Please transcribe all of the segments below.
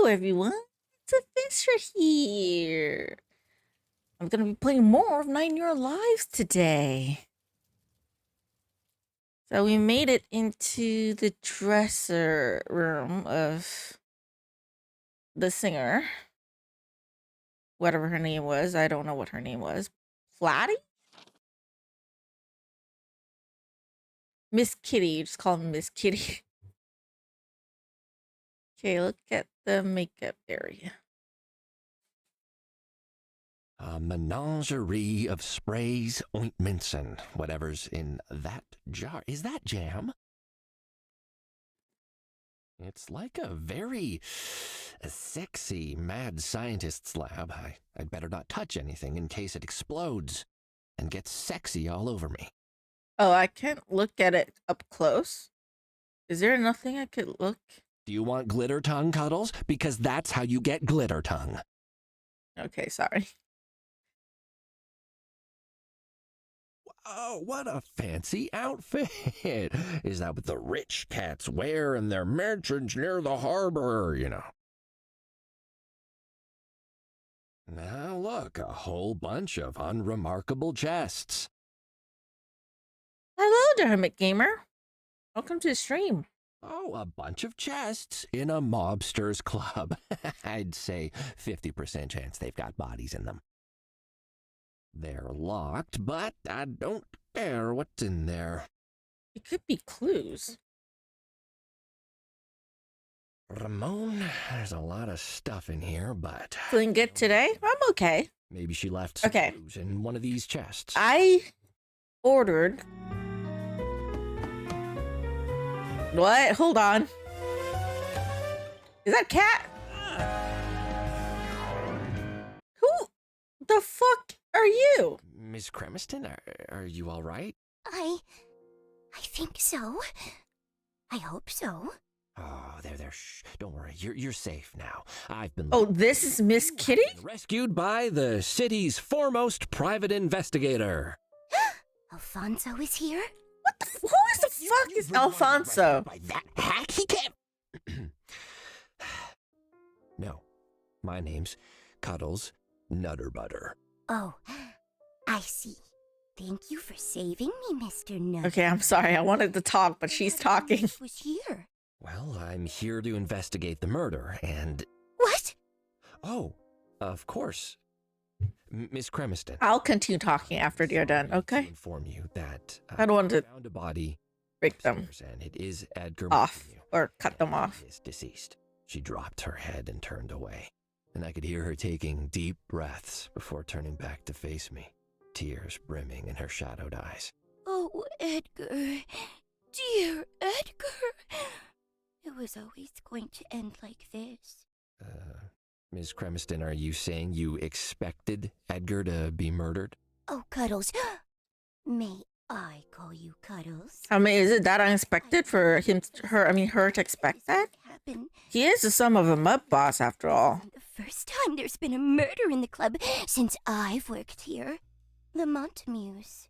everyone, it's Luphisra here. I'm gonna be playing more of Nine Noir Lives today. So we made it into the dresser room of the singer. Whatever her name was, I don't know what her name was. Flatty? Miss Kitty, just call me Miss Kitty. Okay, look at the makeup area. A menagerie of sprays, ointments, and whatever's in that jar. Is that jam? It's like a very sexy mad scientist's lab. I'd better not touch anything in case it explodes and gets sexy all over me. Oh, I can't look at it up close. Is there nothing I could look? Do you want glitter tongue, Cuddles? Because that's how you get glitter tongue. Okay, sorry. Oh, what a fancy outfit. Is that what the rich cats wear in their mansions near the harbor, you know? Now look, a whole bunch of unremarkable chests. Hello, Hermit Gamer. Welcome to the stream. Oh, a bunch of chests in a mobster's club. I'd say 50% chance they've got bodies in them. They're locked, but I don't care what's in there. It could be clues. Ramon, there's a lot of stuff in here, but... Feeling good today? I'm okay. Maybe she left some clues in one of these chests. I ordered... What? Hold on. Is that a cat? Who the fuck are you? Miss Cremiston, are you all right? I think so. I hope so. Oh, there. Shh. Don't worry. You're safe now. I've been... Oh, this is Miss Kitty? Rescued by the city's foremost private investigator. Alfonso is here? What the who is the fuck is Alfonso? By that hack, he can't... No. My name's Cuddles NutterButter. Oh, I see. Thank you for saving me, Mr. Nut. Okay, I'm sorry. I wanted to talk, but she's talking. Was here. Well, I'm here to investigate the murder, and... What? Oh, of course. Miss Cremiston. I'll continue talking after you're done, okay? To inform you that I don't want to found a body break them and it is Edgar off Montgameeuw, or cut them off. is deceased. She dropped her head and turned away, and I could hear her taking deep breaths before turning back to face me, tears brimming in her shadowed eyes. Oh, Edgar. Dear Edgar. It was always going to end like this. Ms. Cremiston, are you saying you expected Edgar to be murdered? Oh, Cuddles. May I call you Cuddles? I mean, is it that unexpected for her to expect that? He is the son of a mud boss, after all. The first time there's been a murder in the club since I've worked here. The Montameeuws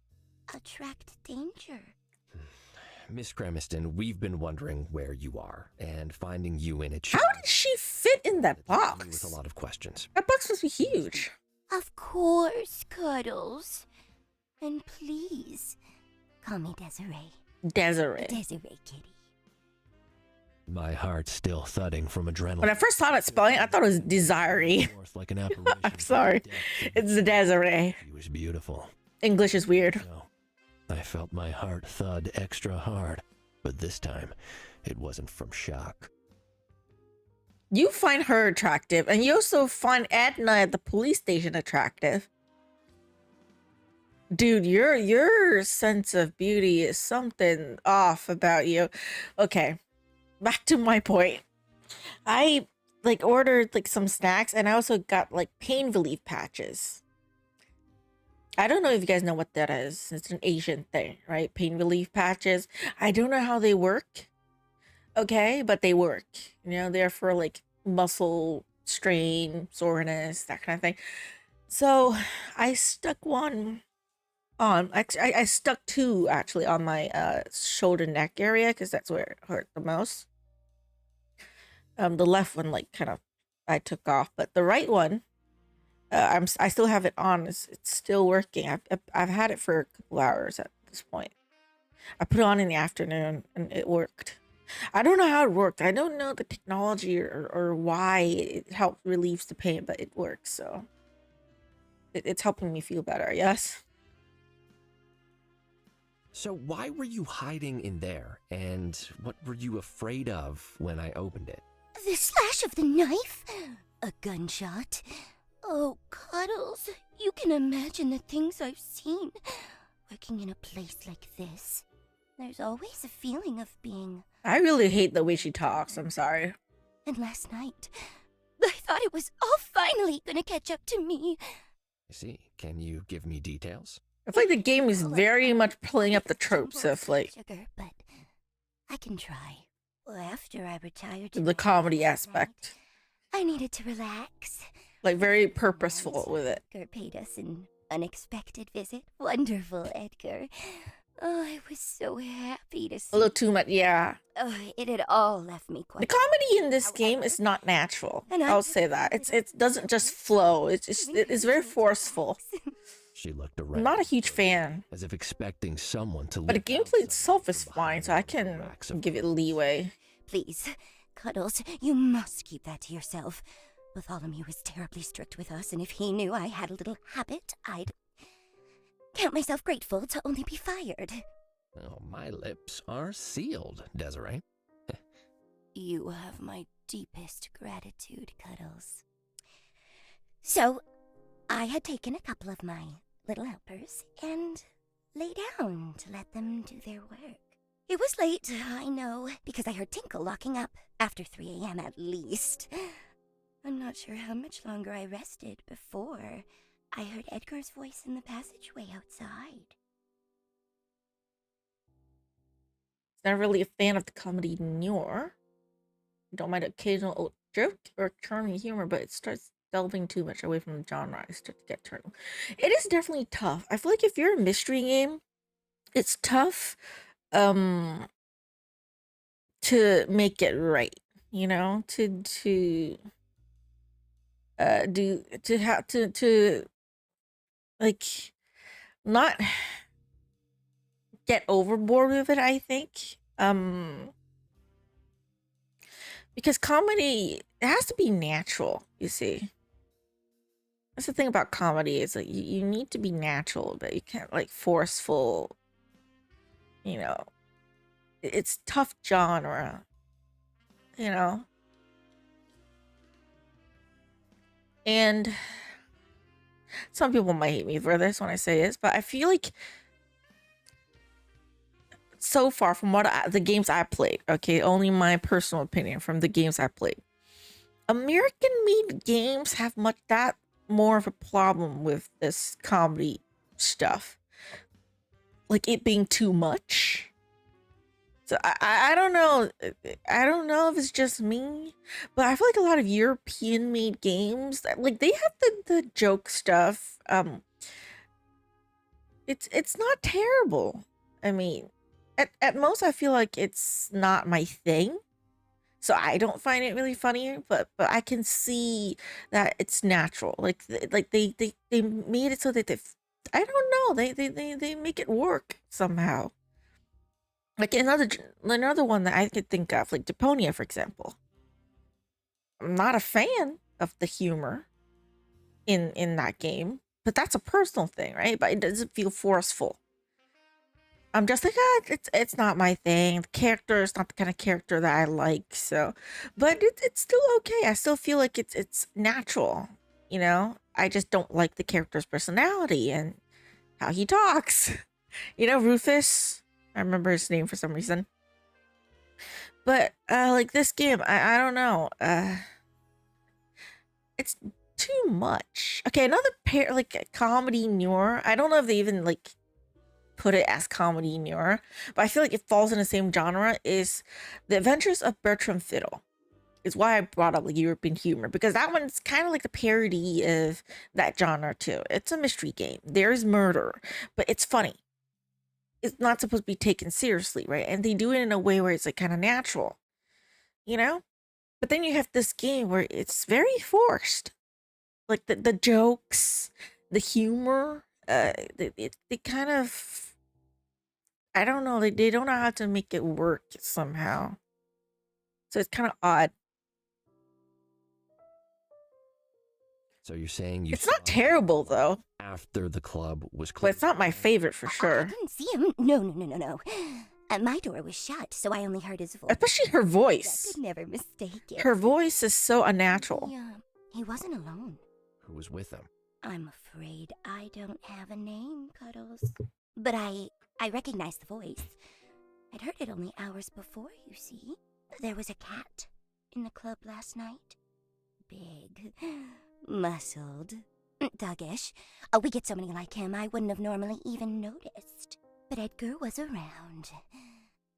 attract danger. Miss Cremiston, we've been wondering where you are, and finding you in a How did she fit in that box? with a lot of questions. That box must be huge. Of course, Cuddles. And please, call me Desiree. Desiree. Desiree Kitty. My heart's still thudding from adrenaline. When I first saw that spelling, I thought it was Desiree. Like an apparition. I'm sorry. It's the Desiree. She was beautiful. English is weird. No, I felt my heart thud extra hard, but this time, it wasn't from shock. You find her attractive, and you also find Edna at the police station attractive. Dude, your sense of beauty is something off about you. Okay, back to my point. I ordered some snacks, and I also got pain relief patches. I don't know if you guys know what that is. It's an Asian thing, right? Pain relief patches. I don't know how they work. Okay, but they work. You know, they're for muscle strain, soreness, that kind of thing. So I stuck one on. I stuck two actually on my shoulder neck area because that's where it hurt the most. The left one kind of I took off, but the right one, I still have it on. It's still working. I've had it for a couple hours at this point. I put it on in the afternoon and it worked. I don't know how it worked. I don't know the technology or why it helped relieves the pain, but it works. So it's helping me feel better. Yes. So why were you hiding in there? And what were you afraid of when I opened it? The slash of the knife? A gunshot? Oh, Cuddles, you can imagine the things I've seen. Working in a place like this, there's always a feeling of being... I really hate the way she talks. I'm sorry. And last night, I thought it was all finally gonna catch up to me. I see. Can you give me details? I feel like the game is very much playing up the tropes of like sugar, but I can try. After I retired, the comedy aspect, I needed to relax. like very purposeful with it. Edgar paid us an unexpected visit. Wonderful, Edgar. Oh, I was so happy to see. A little too much, yeah. Oh, it had all left me quite. The comedy in this game is not natural. I'll say that. It doesn't just flow. It's very forceful. She looked around. I'm not a huge fan. As if expecting someone to. But the gameplay itself is fine, so I can give it leeway. Please, Cuddles, you must keep that to yourself. Bartholomew is terribly strict with us, and if he knew I had a little habit, I'd count myself grateful to only be fired. Oh, my lips are sealed, Desiree. You have my deepest gratitude, Cuddles. So, I had taken a couple of my little helpers and lay down to let them do their work. It was late, I know, because I heard Tinkle locking up after 3 a.m. at least. I'm not sure how much longer I rested before I heard Edgar's voice in the passageway outside. Not really a fan of the comedy noir. Don't mind occasional old joke or charming humor, but it starts delving too much away from the genre. I start to get turned. It is definitely tough. I feel like if you're a mystery game, it's tough to make it right, you know, to like not get overboard with it, I think. Because comedy, it has to be natural, you see. That's the thing about comedy, is like you need to be natural, but you can't like forceful, you know. It's tough genre, you know. And some people might hate me for this when I say this, but I feel like so far from the games I played, okay, only my personal opinion from the games I played, American-made games have that more of a problem with this comedy stuff, like it being too much. So I don't know. I don't know if it's just me, but I feel like a lot of European-made games that like they have the joke stuff. It's not terrible. I mean, at most I feel like it's not my thing, so I don't find it really funny. But I can see that it's natural. Like they made it so that I don't know. They make it work somehow. Like another one that I could think of, like Deponia, for example. I'm not a fan of the humor in that game, but that's a personal thing, right? But it doesn't feel forceful. I'm just like, it's not my thing. The character is not the kind of character that I like, so. But it's still okay. I still feel like it's natural, you know? I just don't like the character's personality and how he talks. You know, Rufus? I remember his name for some reason. But like this game, I don't know. It's too much. Okay, another pair, like a comedy noir. I don't know if they even like put it as comedy noir, but I feel like it falls in the same genre, is The Adventures of Bertram Fiddle. Is why I brought up like European humor, because that one's kind of like the parody of that genre too. It's a mystery game. There's murder, but it's funny. It's not supposed to be taken seriously, right? And they do it in a way where it's like kind of natural, you know? But then you have this game where it's very forced. Like the jokes, the humor, they kind of, I don't know, they don't know how to make it work somehow. So it's kind of odd. So you're saying you It's saw not terrible though, after the club was but closed? it's not my favorite for I sure. didn't see him. No. My door was shut, so I only heard his voice. Especially her I voice. could never mistake it. Her voice is so unnatural. He wasn't alone. Who was with him? I'm afraid I don't have a name, Cuddles. But I recognized the voice. I'd heard it only hours before, you see. There was a cat in the club last night. Big, muscled, thuggish. Oh, we get so many like him, I wouldn't have normally even noticed. But Edgar was around,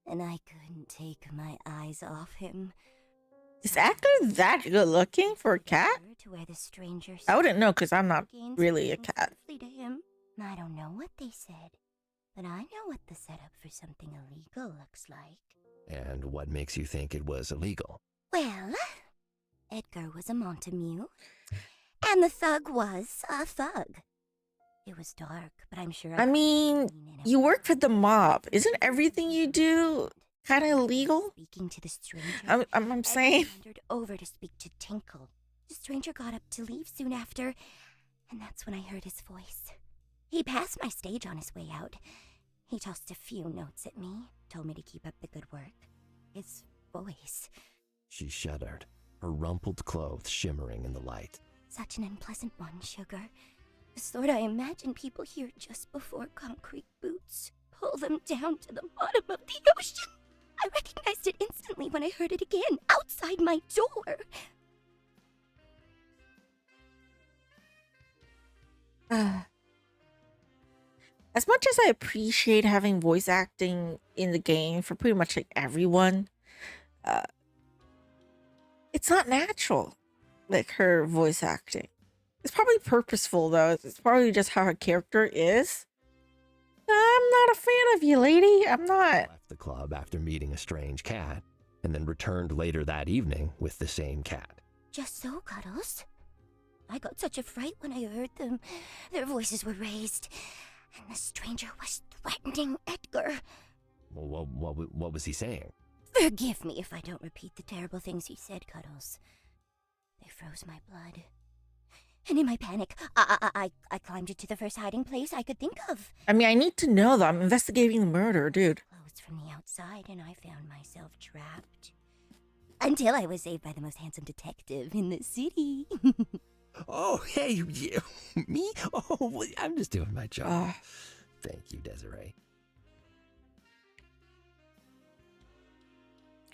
and I couldn't take my eyes off him. Is Edgar that good looking for a cat? To where the stranger I wouldn't know because I'm not gains really a came cat. swiftly to him. I don't know what they said, but I know what the setup for something illegal looks like. And what makes you think it was illegal? Well, Edgar was a Montameeuw, and the thug was a thug. It was dark, but I'm sure. I mean, you work for the mob. Isn't everything you do kind of illegal? Speaking to the stranger, I'm saying. Edgar wandered over to speak to Tinkle. The stranger got up to leave soon after, and that's when I heard his voice. He passed my stage on his way out. He tossed a few notes at me, told me to keep up the good work. His voice. She shuddered, her rumpled clothes shimmering in the light. Such an unpleasant one, Sugar. The sort I imagine people hear just before concrete boots pull them down to the bottom of the ocean. I recognized it instantly when I heard it again, outside my door. As much as I appreciate having voice acting in the game for pretty much like everyone, it's not natural, like her voice acting. It's probably purposeful though. It's probably just how her character is. I'm not a fan of you, lady. I'm not. Left the club after meeting a strange cat, and then returned later that evening with the same cat. Just so, Cuddles. I got such a fright when I heard them. Their voices were raised, and the stranger was threatening Edgar. Well, what was he saying? Forgive me if I don't repeat the terrible things he said, Cuddles. They froze my blood. And in my panic, I climbed into the first hiding place I could think of. I mean, I need to know though. I'm investigating the murder, dude. Closed from the outside, and I found myself trapped. Until I was saved by the most handsome detective in the city. Oh, hey, you, me? Oh, I'm just doing my job. Thank you, Desiree.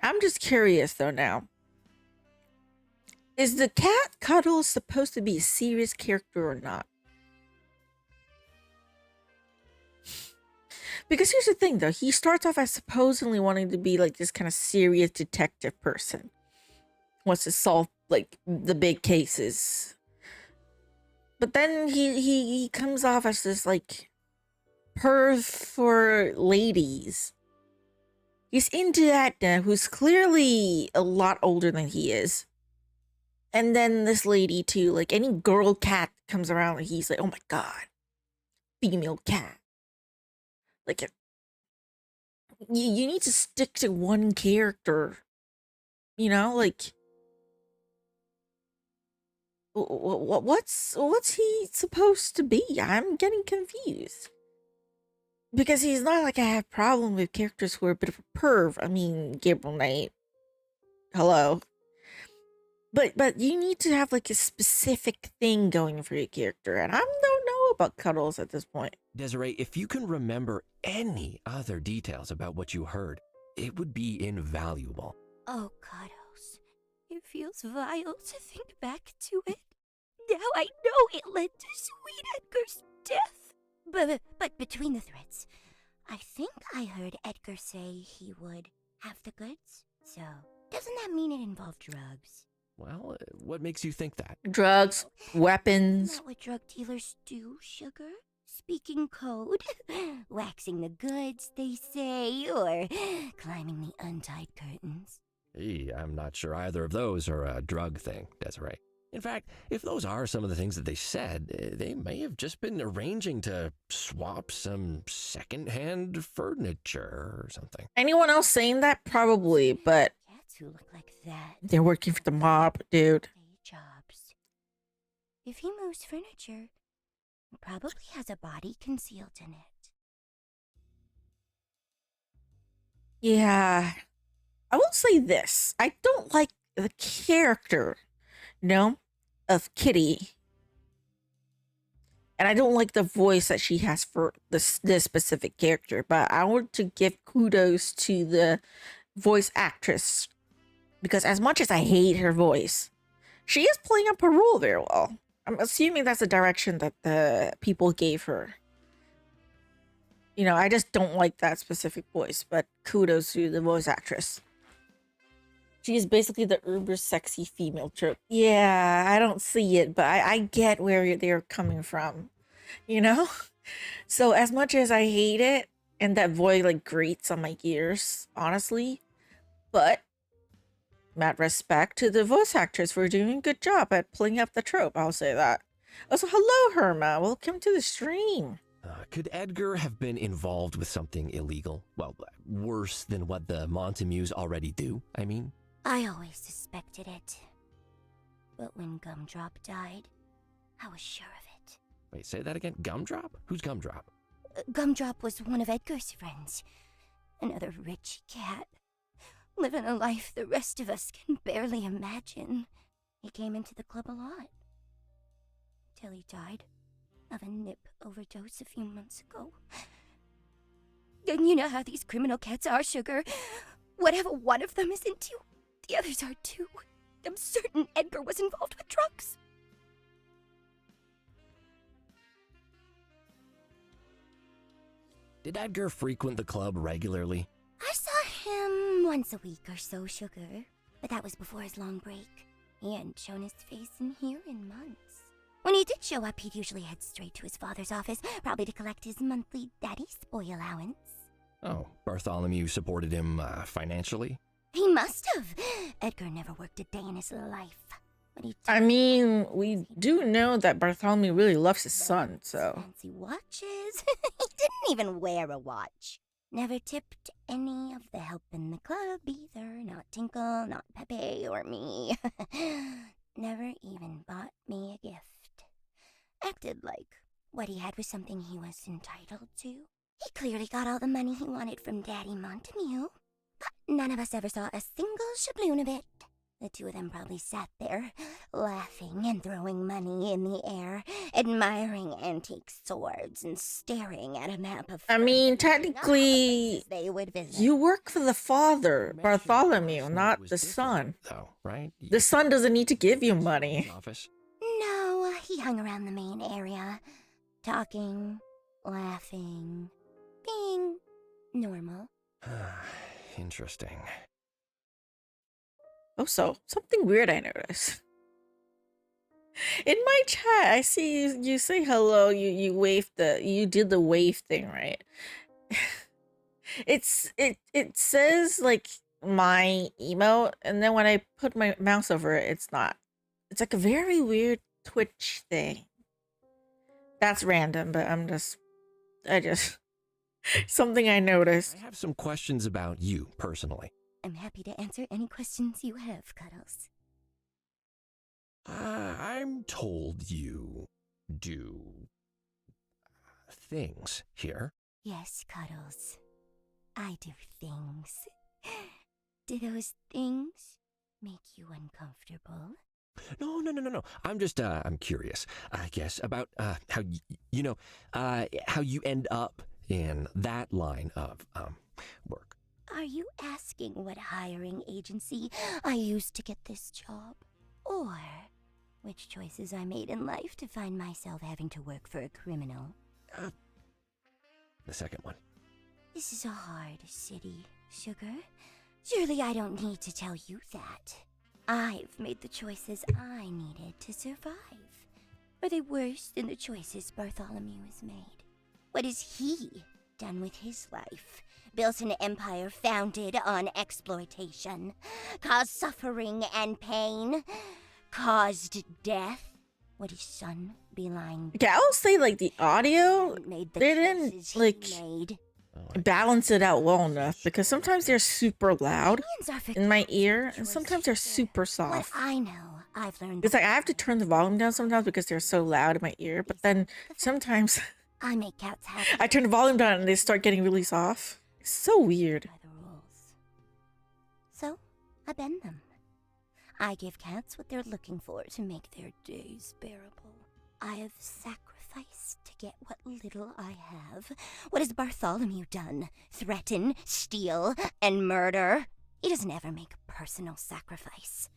I'm just curious though now. Is the cat Cuddles supposed to be a serious character or not? Because here's the thing though, he starts off as supposedly wanting to be like this kind of serious detective person. Wants to solve like the big cases. But then he comes off as this like perv for ladies. He's into that now, who's clearly a lot older than he is. And then this lady too, like any girl cat comes around and he's like, oh my god, female cat. Like, you need to stick to one character, you know, like, what's he supposed to be? I'm getting confused. Because he's not like I have problem with characters who are a bit of a perv. I mean, Gabriel Knight, hello. But you need to have like a specific thing going for your character, and I don't know about Cuddles at this point. Desiree, if you can remember any other details about what you heard, it would be invaluable. Oh, Cuddles. It feels vile to think back to it. Now I know it led to sweet Edgar's death. But between the threads, I think I heard Edgar say he would have the goods. So, doesn't that mean it involved drugs? Well, what makes you think that? Drugs, weapons. Isn't that what drug dealers do, Sugar? Speaking code, waxing the goods, they say, or climbing the untied curtains. I'm not sure either of those are a drug thing, Desiree. In fact, if those are some of the things that they said, they may have just been arranging to swap some second-hand furniture or something. Anyone else saying that? Probably, but Cats who look like that. they're working for the mob, dude. Day jobs. If he moves furniture, he probably has a body concealed in it. Yeah. I will say this. I don't like the character, of Kitty. And I don't like the voice that she has for this specific character, but I want to give kudos to the voice actress, because as much as I hate her voice, she is playing up her role very well. I'm assuming that's the direction that the people gave her. I just don't like that specific voice, but kudos to the voice actress. She is basically the uber sexy female trope. Yeah, I don't see it, but I get where they're coming from, So as much as I hate it, and that voice grates on my ears, honestly, but mad respect to the voice actress for doing a good job at playing up the trope, I'll say that. Also, hello, Herma. Welcome to the stream. Could Edgar have been involved with something illegal? Well, worse than what the Montameeuws already do, I mean? I always suspected it. But when Gumdrop died, I was sure of it. Wait, say that again? Gumdrop? Who's Gumdrop? Gumdrop was one of Edgar's friends. Another rich cat. Living a life the rest of us can barely imagine. He came into the club a lot. Till he died of a nip overdose a few months ago. And you know how these criminal cats are, Sugar. Whatever one of them is into, the others are too. I'm certain Edgar was involved with drugs. Did Edgar frequent the club regularly? I saw him once a week or so, Sugar. But that was before his long break. He hadn't shown his face in here in months. When he did show up, he'd usually head straight to his father's office, probably to collect his monthly daddy's boy allowance. Oh, Bartholomew supported him financially? He must have. Edgar never worked a day in his life. But I mean, we do know that Bartholomew really loves his son, so. Fancy watches. He didn't even wear a watch. Never tipped any of the help in the club either. Not Tinkle, not Pepe, or me. Never even bought me a gift. Acted like what he had was something he was entitled to. He clearly got all the money he wanted from Daddy Montameeuw. But none of us ever saw a single shabloon of it. The two of them probably sat there, laughing and throwing money in the air, admiring antique swords and staring at a map of... I mean, technically, they would visit. you work for the father, Bartholomew, not the son. Though, right? The son doesn't need to give you money. Office? No, he hung around the main area, talking, laughing, being normal. Interesting. Oh, so something weird I noticed. In my chat, I see you say hello, you did the wave thing, right? It says my emote, and then when I put my mouse over it, it's not. It's like a very weird Twitch thing. That's random, but I just something I noticed. I have some questions about you, personally. I'm happy to answer any questions you have, Cuddles. I'm told you do things here. Yes, Cuddles. I do things. Do those things make you uncomfortable? No. I'm curious, I guess, about how how you end up in that line of work. Are you asking what hiring agency I used to get this job? Or which choices I made in life to find myself having to work for a criminal? The second one. This is a hard city, Sugar. Surely I don't need to tell you that. I've made the choices I needed to survive. Are they worse than the choices Bartholomew has made? What is he done with his life. Built an empire founded on exploitation. Caused suffering and pain. Caused death. Would his son be lying? Okay, I will say, like, the audio, Made the they didn't, choices he like, made. balance it out well enough, because sometimes they're super loud Millions are in my ear, and choices, sometimes they're sugar. super What soft. I know, I've learned. It's like I have to turn the volume down sometimes because they're so loud in my ear, but then sometimes I make cats happy. I turn the volume down and they start getting really soft. It's so weird. By the rules. So, I bend them. I give cats what they're looking for to make their days bearable. I have sacrificed to get what little I have. What has Bartholomew done? Threaten, steal, and murder? He doesn't ever make a personal sacrifice.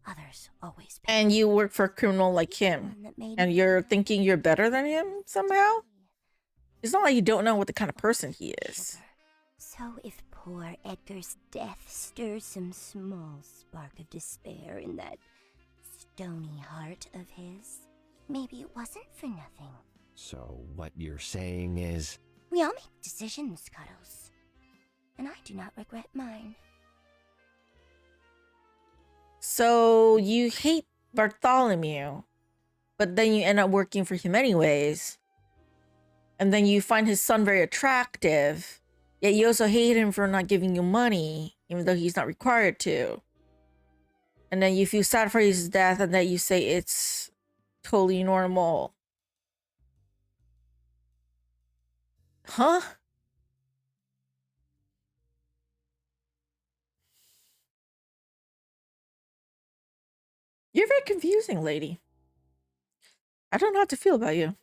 Others always pay. And you work for a criminal like him, and you're thinking you're better than him somehow? It's not like you don't know what the kind of person he is. So if poor Edgar's death stirs some small spark of despair in that stony heart of his, maybe it wasn't for nothing. So what you're saying is... We all make decisions, Cuddles. And I do not regret mine. So you hate Bartholomew, but then you end up working for him anyways. And then you find his son very attractive, yet you also hate him for not giving you money, even though he's not required to. And then you feel sad for his death, and then you say it's totally normal. Huh? You're very confusing, lady. I don't know how to feel about you.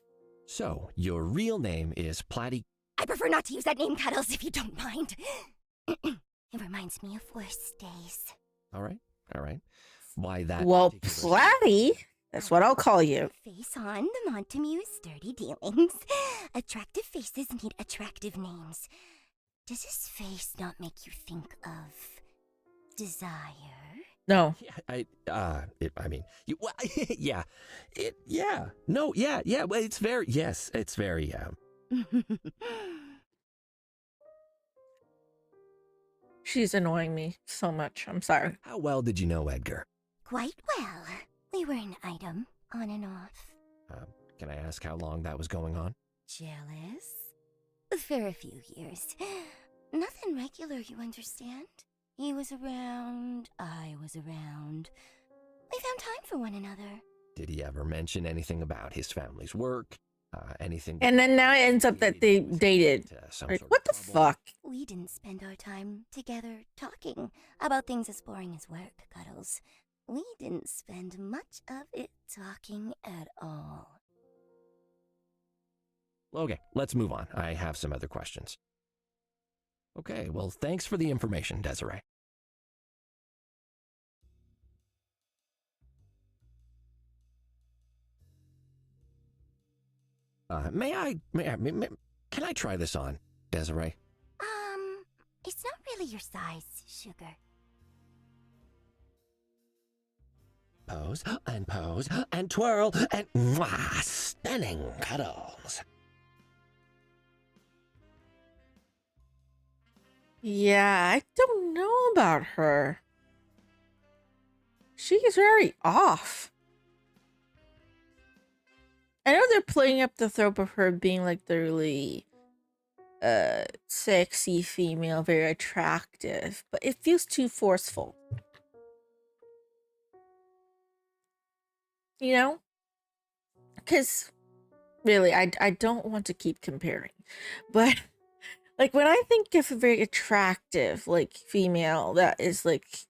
So, your real name is Platty... I prefer not to use that name, Cuddles, if you don't mind. It reminds me of worse days. All right. Why that... Well, particular- Platty? That's what I'll call you. Face on the Montameeuw's dirty dealings. Attractive faces need attractive names. Does his face not make you think of desire? No. I mean, you, well, well, it's very, She's annoying me so much. I'm sorry. How well did you know Edgar? Quite well. We were an item, on and off. Can I ask how long that was going on? Jealous? For a few years. Nothing regular, you understand? He was around, I was around. We found time for one another. Did he ever mention anything about his family's work? Anything? And then now it ends up that they dated. Like, what the fuck? We didn't spend our time together talking about things as boring as work, Cuddles. We didn't spend much of it talking at all. Okay, let's move on. I have some other questions. Okay, well, thanks for the information, Desiree. Can I try this on, Desiree? It's not really your size, sugar. Pose, and twirl, and mwah, stunning cuddles. Yeah, I don't know about her. She is very off. I know they're playing up the trope of her being like the really sexy female, very attractive, but it feels too forceful. You know? Because really, I don't want to keep comparing, but like when I think of a very attractive like female that is like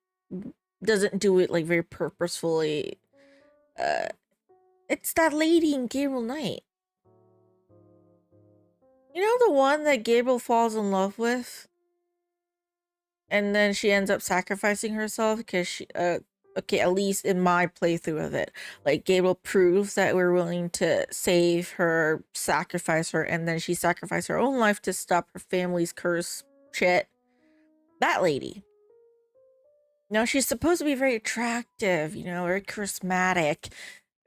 doesn't do it like very purposefully, it's that lady in Gabriel Knight. You know, the one that Gabriel falls in love with, and then she ends up sacrificing herself because she okay, at least in my playthrough of it, like Gabriel proves that we're willing to save her, sacrifice her, and then she sacrificed her own life to stop her family's curse shit. That lady. Now, she's supposed to be very attractive, you know, very charismatic,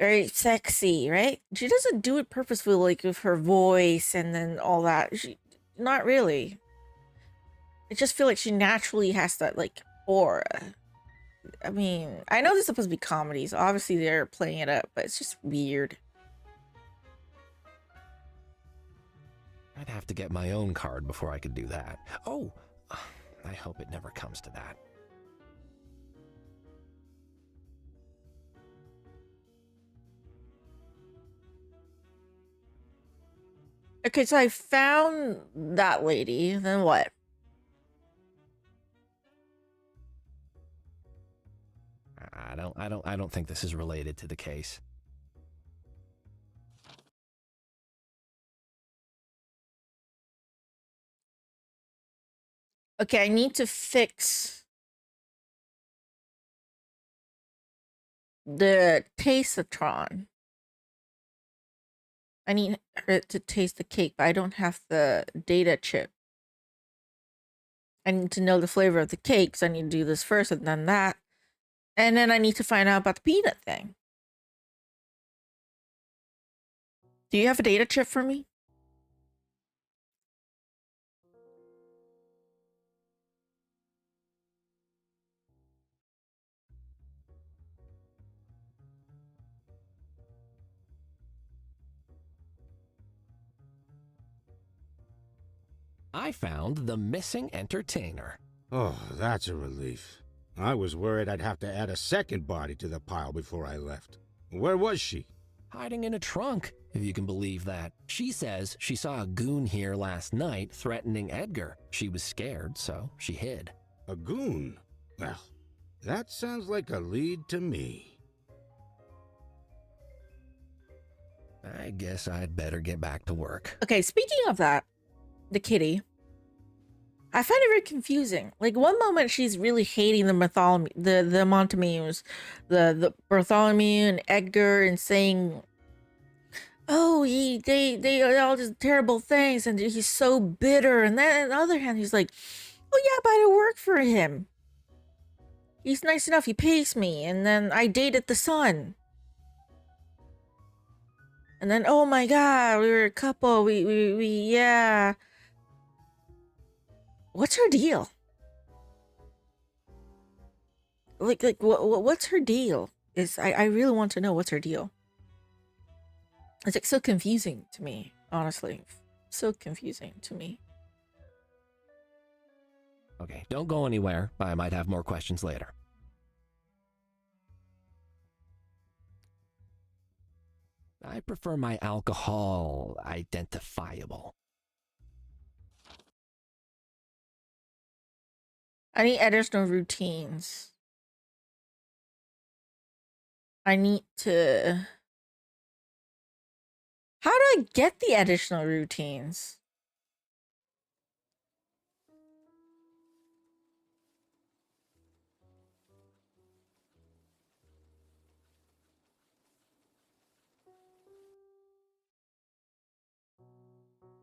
very sexy, right? She doesn't do it purposefully, like with her voice and then all that. not really. I just feel like she naturally has that, like, aura. I mean, I know this is supposed to be comedy, so obviously they're playing it up, but it's just weird. I'd have to get my own card before I could do that. Oh, I hope it never comes to that. Okay, so I found that lady. Then what? I don't think this is related to the case. Okay, I need to fix the taste-a-tron. I need her to taste the cake, but I don't have the data chip. I need to know the flavor of the cake, so I need to do this first and then that. And then I need to find out about the peanut thing. Do you have a data chip for me? I found the missing entertainer. Oh, that's a relief. I was worried I'd have to add a second body to the pile before I left. Where was she? Hiding in a trunk, if you can believe that. She says she saw a goon here last night threatening Edgar. She was scared, so she hid. A goon? Well, that sounds like a lead to me. I guess I'd better get back to work. Okay, speaking of that, the kitty, I find it very confusing. Like, one moment she's really hating the Montameeuws, the Bartholomew and Edgar, and saying, oh, they are all just terrible things, and he's so bitter. And then on the other hand, he's like, oh yeah, but I work for him. He's nice enough, he pays me, and then I dated the son. And then, oh my god, we were a couple, we yeah. What's her deal? Like, what's her deal? I really want to know what's her deal. It's like so confusing to me, honestly. So confusing to me. Okay, don't go anywhere. I might have more questions later. I prefer my alcohol identifiable. I need additional routines. I need to... How do I get the additional routines?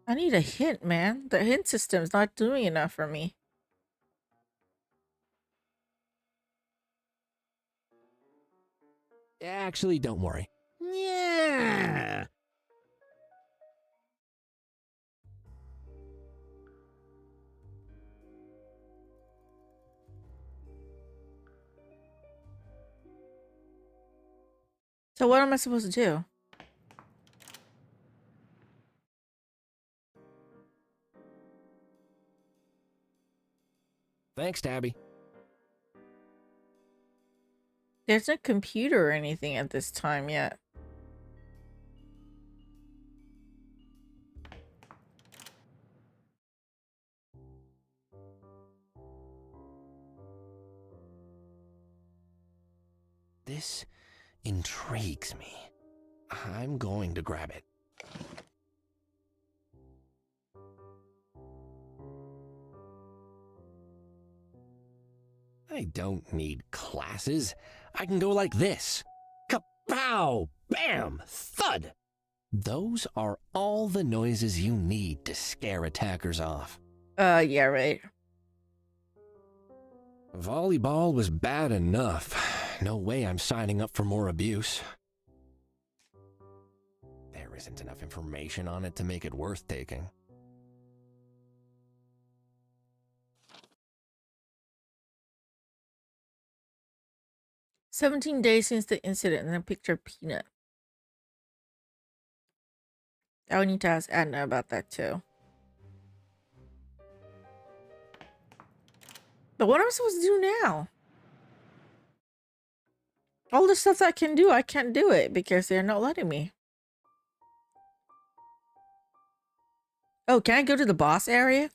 I need a hint, man. The hint system's not doing enough for me. Actually, don't worry. Yeah. So what am I supposed to do? Thanks, Tabby. There's no computer or anything at this time yet. This intrigues me. I'm going to grab it. I don't need classes. I can go like this. Kapow! Bam! Thud! Those are all the noises you need to scare attackers off. Yeah, right. Volleyball was bad enough. No way I'm signing up for more abuse. There isn't enough information on it to make it worth taking. 17 days since the incident, and a picture of Peanut. I would need to ask Adna about that too. But what am I supposed to do now? All the stuff that I can do, I can't do it because they're not letting me. Oh, can I go to the boss area?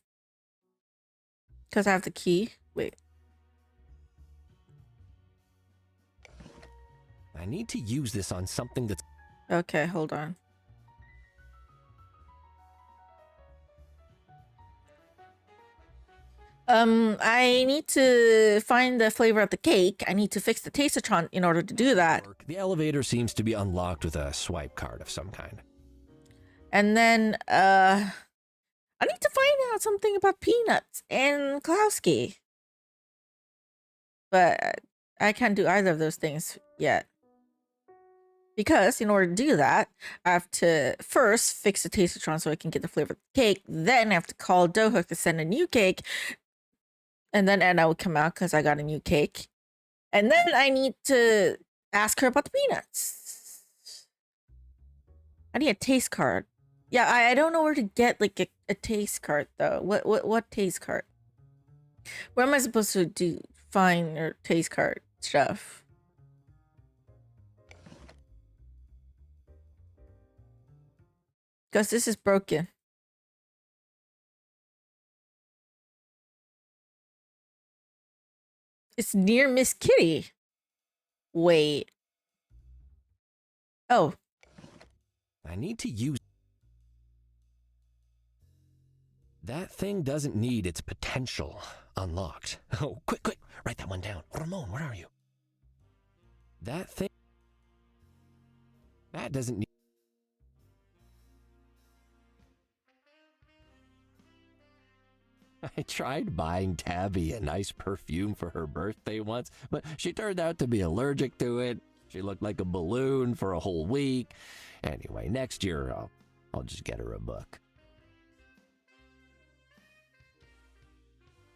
Because I have the key. Wait. I need to use this on something that's... Okay, hold on. I need to find the flavor of the cake. I need to fix the Tastatron in order to do that. The elevator seems to be unlocked with a swipe card of some kind. And then, I need to find out something about Peanuts and Klowski. But I can't do either of those things yet. Because in order to do that, I have to first fix the Tastatron so I can get the flavor of the cake. Then I have to call Dohook to send a new cake. And then Anna would come out because I got a new cake. And then I need to ask her about the peanuts. I need a taste card. Yeah, I don't know where to get like a taste card though. What taste card? Where am I supposed to find your taste card stuff? Because this is broken. It's near Miss Kitty. Wait. Oh. I need to use... That thing doesn't need its potential unlocked. Oh, quick, write that one down. Ramon, where are you? That thing... That doesn't need... I tried buying Tabby a nice perfume for her birthday once, but she turned out to be allergic to it. She looked like a balloon for a whole week. Anyway, next year I'll just get her a book.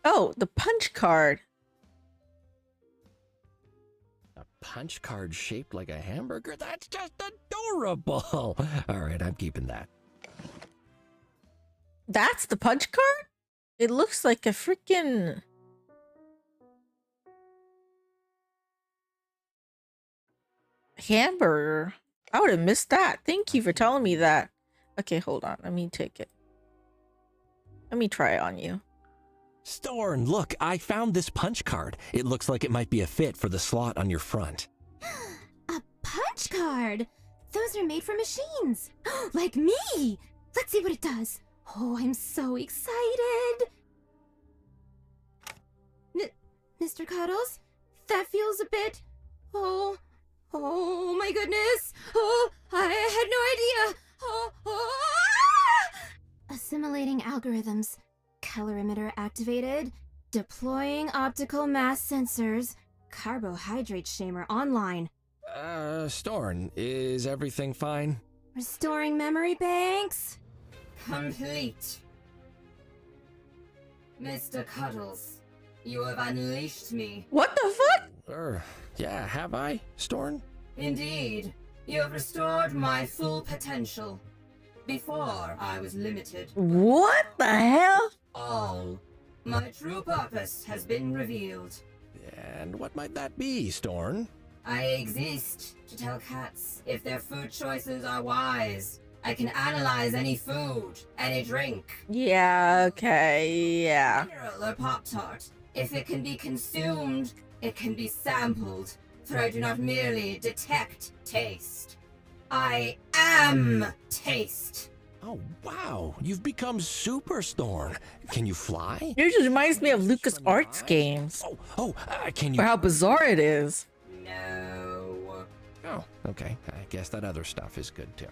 Oh, the punch card. A punch card shaped like a hamburger? That's just adorable. All right, I'm keeping that. That's the punch card? It looks like a freaking... hamburger. I would have missed that. Thank you for telling me that. Okay, hold on. Let me take it. Let me try it on you. Storn, look, I found this punch card. It looks like it might be a fit for the slot on your front. A punch card? Those are made for machines. Like me! Let's see what it does. Oh, I'm so excited. Mr. Cuddles? That feels a bit... Oh my goodness. Oh, I had no idea. Assimilating algorithms. Colorimeter activated. Deploying optical mass sensors. Carbohydrate shamer online. Storn, is everything fine? Restoring memory banks. Complete. Mr. Cuddles, you have unleashed me. What the fuck? Yeah, have I, Storn? Indeed, you have restored my full potential. Before, I was limited. What the hell? All. My true purpose has been revealed. And what might that be, Storn? I exist to tell cats if their food choices are wise. I can analyze any food, any drink. Yeah, okay, yeah. Mineral or Pop-Tart. If it can be consumed, it can be sampled. For I do not merely detect taste. I am taste. Oh, wow. You've become Super Storn. Can you fly? It just reminds me of Lucas Arts games. Can you... Or how bizarre it is. No. Oh, okay. I guess that other stuff is good too.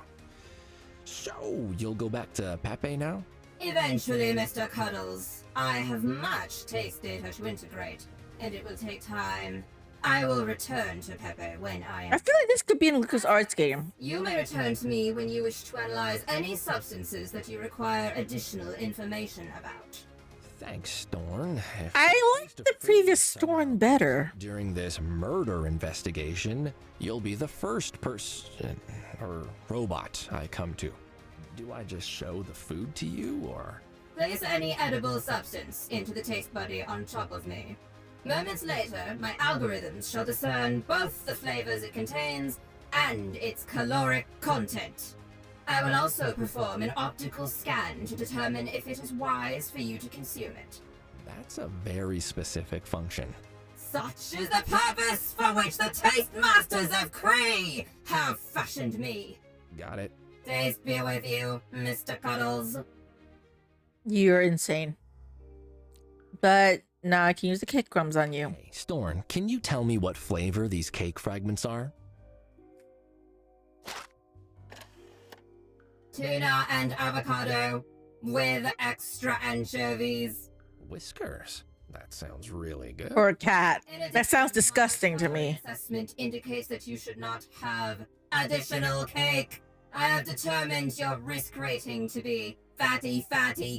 So, you'll go back to Pepe now? Eventually, Mr. Cuddles. I have much taste data to integrate, and it will take time. I will return to Pepe when I am... I feel like this could be in Lucas Arts game. You may return to me when you wish to analyze any substances that you require additional information about. Thanks, Storn. I like to the freeze previous somehow. storm better. During this murder investigation, you'll be the first person or robot I come to. Do I just show the food to you, or? Place any edible substance into the taste buddy on top of me. Moments later, my algorithms shall discern both the flavors it contains and its caloric content. I will also perform an optical scan to determine if it is wise for you to consume it. That's a very specific function. Such is the purpose for which the taste masters of Kree have fashioned me. Got it? Taste be with you, Mr. Cuddles. You're insane. But now I can use the cake crumbs on you. Hey, Storm, can you tell me what flavor these cake fragments are? Tuna and avocado with extra anchovies. Whiskers. That sounds really good. Or a cat. In addition, That sounds my disgusting to me. Assessment indicates that you should not have additional cake. I have determined your risk rating to be fatty,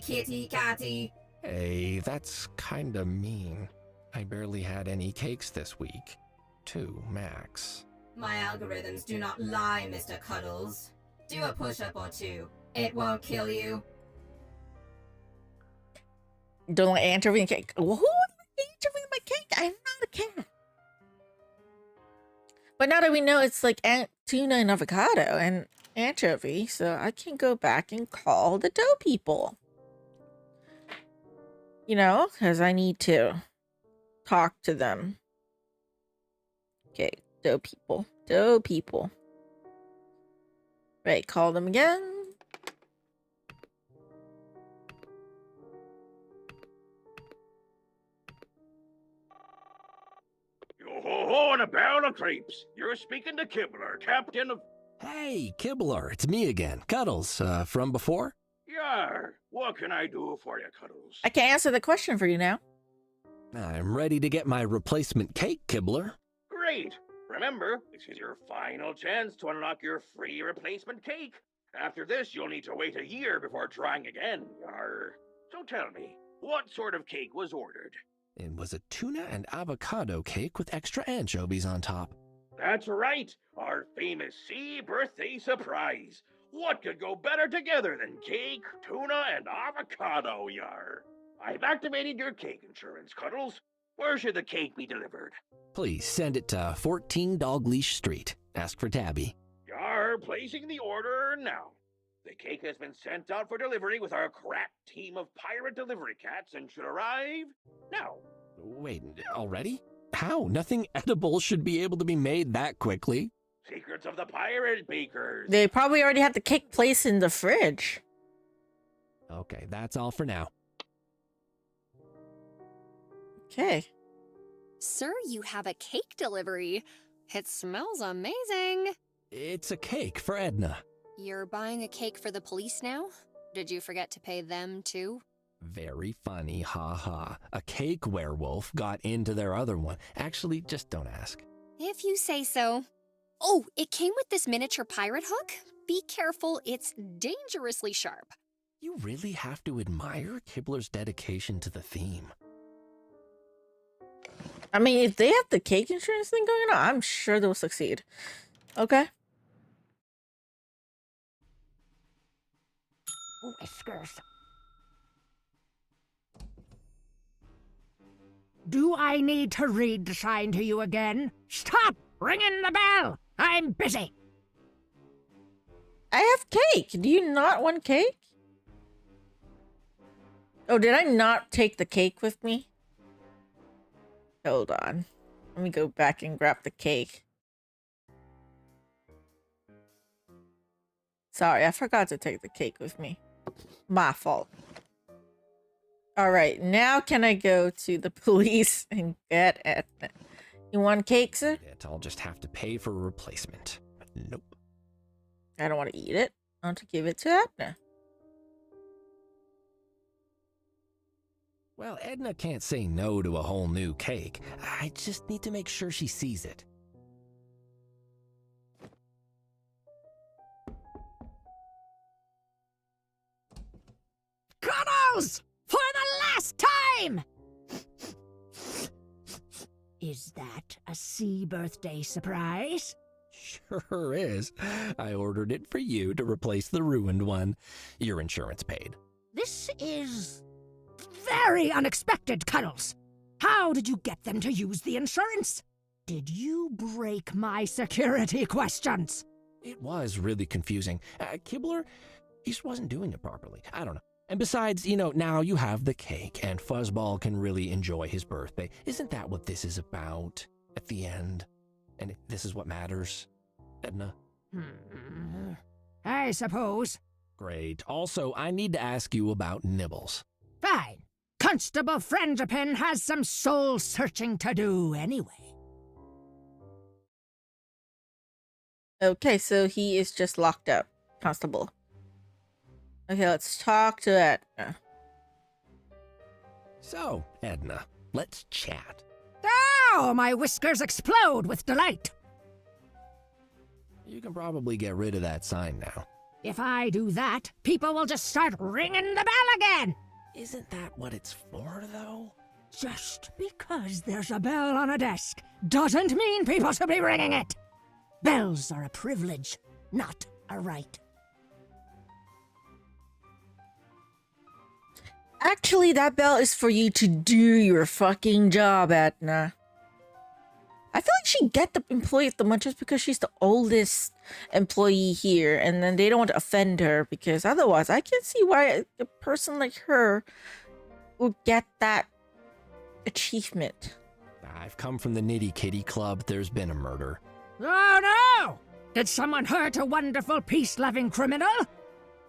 kitty, catty. Hey, that's kinda mean. I barely had any cakes this week. 2 max. My algorithms do not lie, Mr. Cuddles. Do a push-up or two. It won't kill you. Don't like anchovy in cake. Who would like anchovy in my cake? I'm not a cat. But now that we know it's like tuna and avocado and anchovy, so I can go back and call the dough people. You know, because I need to talk to them. Okay, dough people. Dough people. Right, call them again. Yo-ho-ho and a barrel of crepes. You're speaking to Kibler, captain of... Hey, Kibbler, it's me again. Cuddles, from before? Yar, what can I do for you, Cuddles? I can answer the question for you now. I'm ready to get my replacement cake, Kibbler. Great. Remember, this is your final chance to unlock your free replacement cake. After this, you'll need to wait a year before trying again, yar. So tell me, what sort of cake was ordered? It was a tuna and avocado cake with extra anchovies on top. That's right, our famous sea birthday surprise. What could go better together than cake, tuna, and avocado, yar? I've activated your cake insurance, Cuddles. Where should the cake be delivered? Please send it to 14 Dogleash Street. Ask for Tabby. Yar, placing the order now. The cake has been sent out for delivery with our crack team of pirate delivery cats and should arrive now. Wait, already? How? Nothing edible should be able to be made that quickly. Secrets of the pirate bakers. They probably already have the cake placed in the fridge. Okay, that's all for now. Okay. Sir, you have a cake delivery. It smells amazing. It's a cake for Edna. You're buying a cake for the police now? Did you forget to pay them too? Very funny, haha. A cake werewolf got into their other one. Actually, just don't ask. If you say so. Oh, it came with this miniature pirate hook. Be careful, it's dangerously sharp. You really have to admire Kibbler's dedication to the theme. I mean, if they have the cake insurance thing going on, I'm sure they'll succeed. Okay. Whiskers. Do I need to read the sign to you again? Stop ringing the bell! I'm busy. I have cake. Do you not want cake? Oh, did I not take the cake with me? Hold on. Let me go back and grab the cake. Sorry, I forgot to take the cake with me. My fault. Alright, now can I go to the police and get Edna? You want cake, sir? I'll just have to pay for a replacement. Nope. I don't want to eat it. I want to give it to Edna. Well, Edna can't say no to a whole new cake. I just need to make sure she sees it. Cuddles! For the last time! Is that a sea birthday surprise? Sure is. I ordered it for you to replace the ruined one. Your insurance paid. This is very unexpected, Cuddles. How did you get them to use the insurance? Did you break my security questions? It was really confusing. Kibler, he just wasn't doing it properly. I don't know. And besides, now you have the cake, and Fuzzball can really enjoy his birthday. Isn't that what this is about at the end? And this is what matters, Edna? I suppose. Great. Also, I need to ask you about Nibbles. Fine. Constable Frangipane has some soul-searching to do anyway. Okay, so he is just locked up, Constable. Okay, let's talk to Edna. So, Edna, let's chat. Oh, my whiskers explode with delight. You can probably get rid of that sign now. If I do that, people will just start ringing the bell again. Isn't that what it's for, though? Just because there's a bell on a desk doesn't mean people should be ringing it. Bells are a privilege, not a right. Actually, that bell is for you to do your fucking job, Edna. I feel like she'd get the employee at the moment just because she's the oldest employee here, and then they don't want to offend her, because otherwise I can see why a person like her would get that achievement. I've come from the Nitty Kitty Club. There's been a murder. Oh no! Did someone hurt a wonderful peace-loving criminal?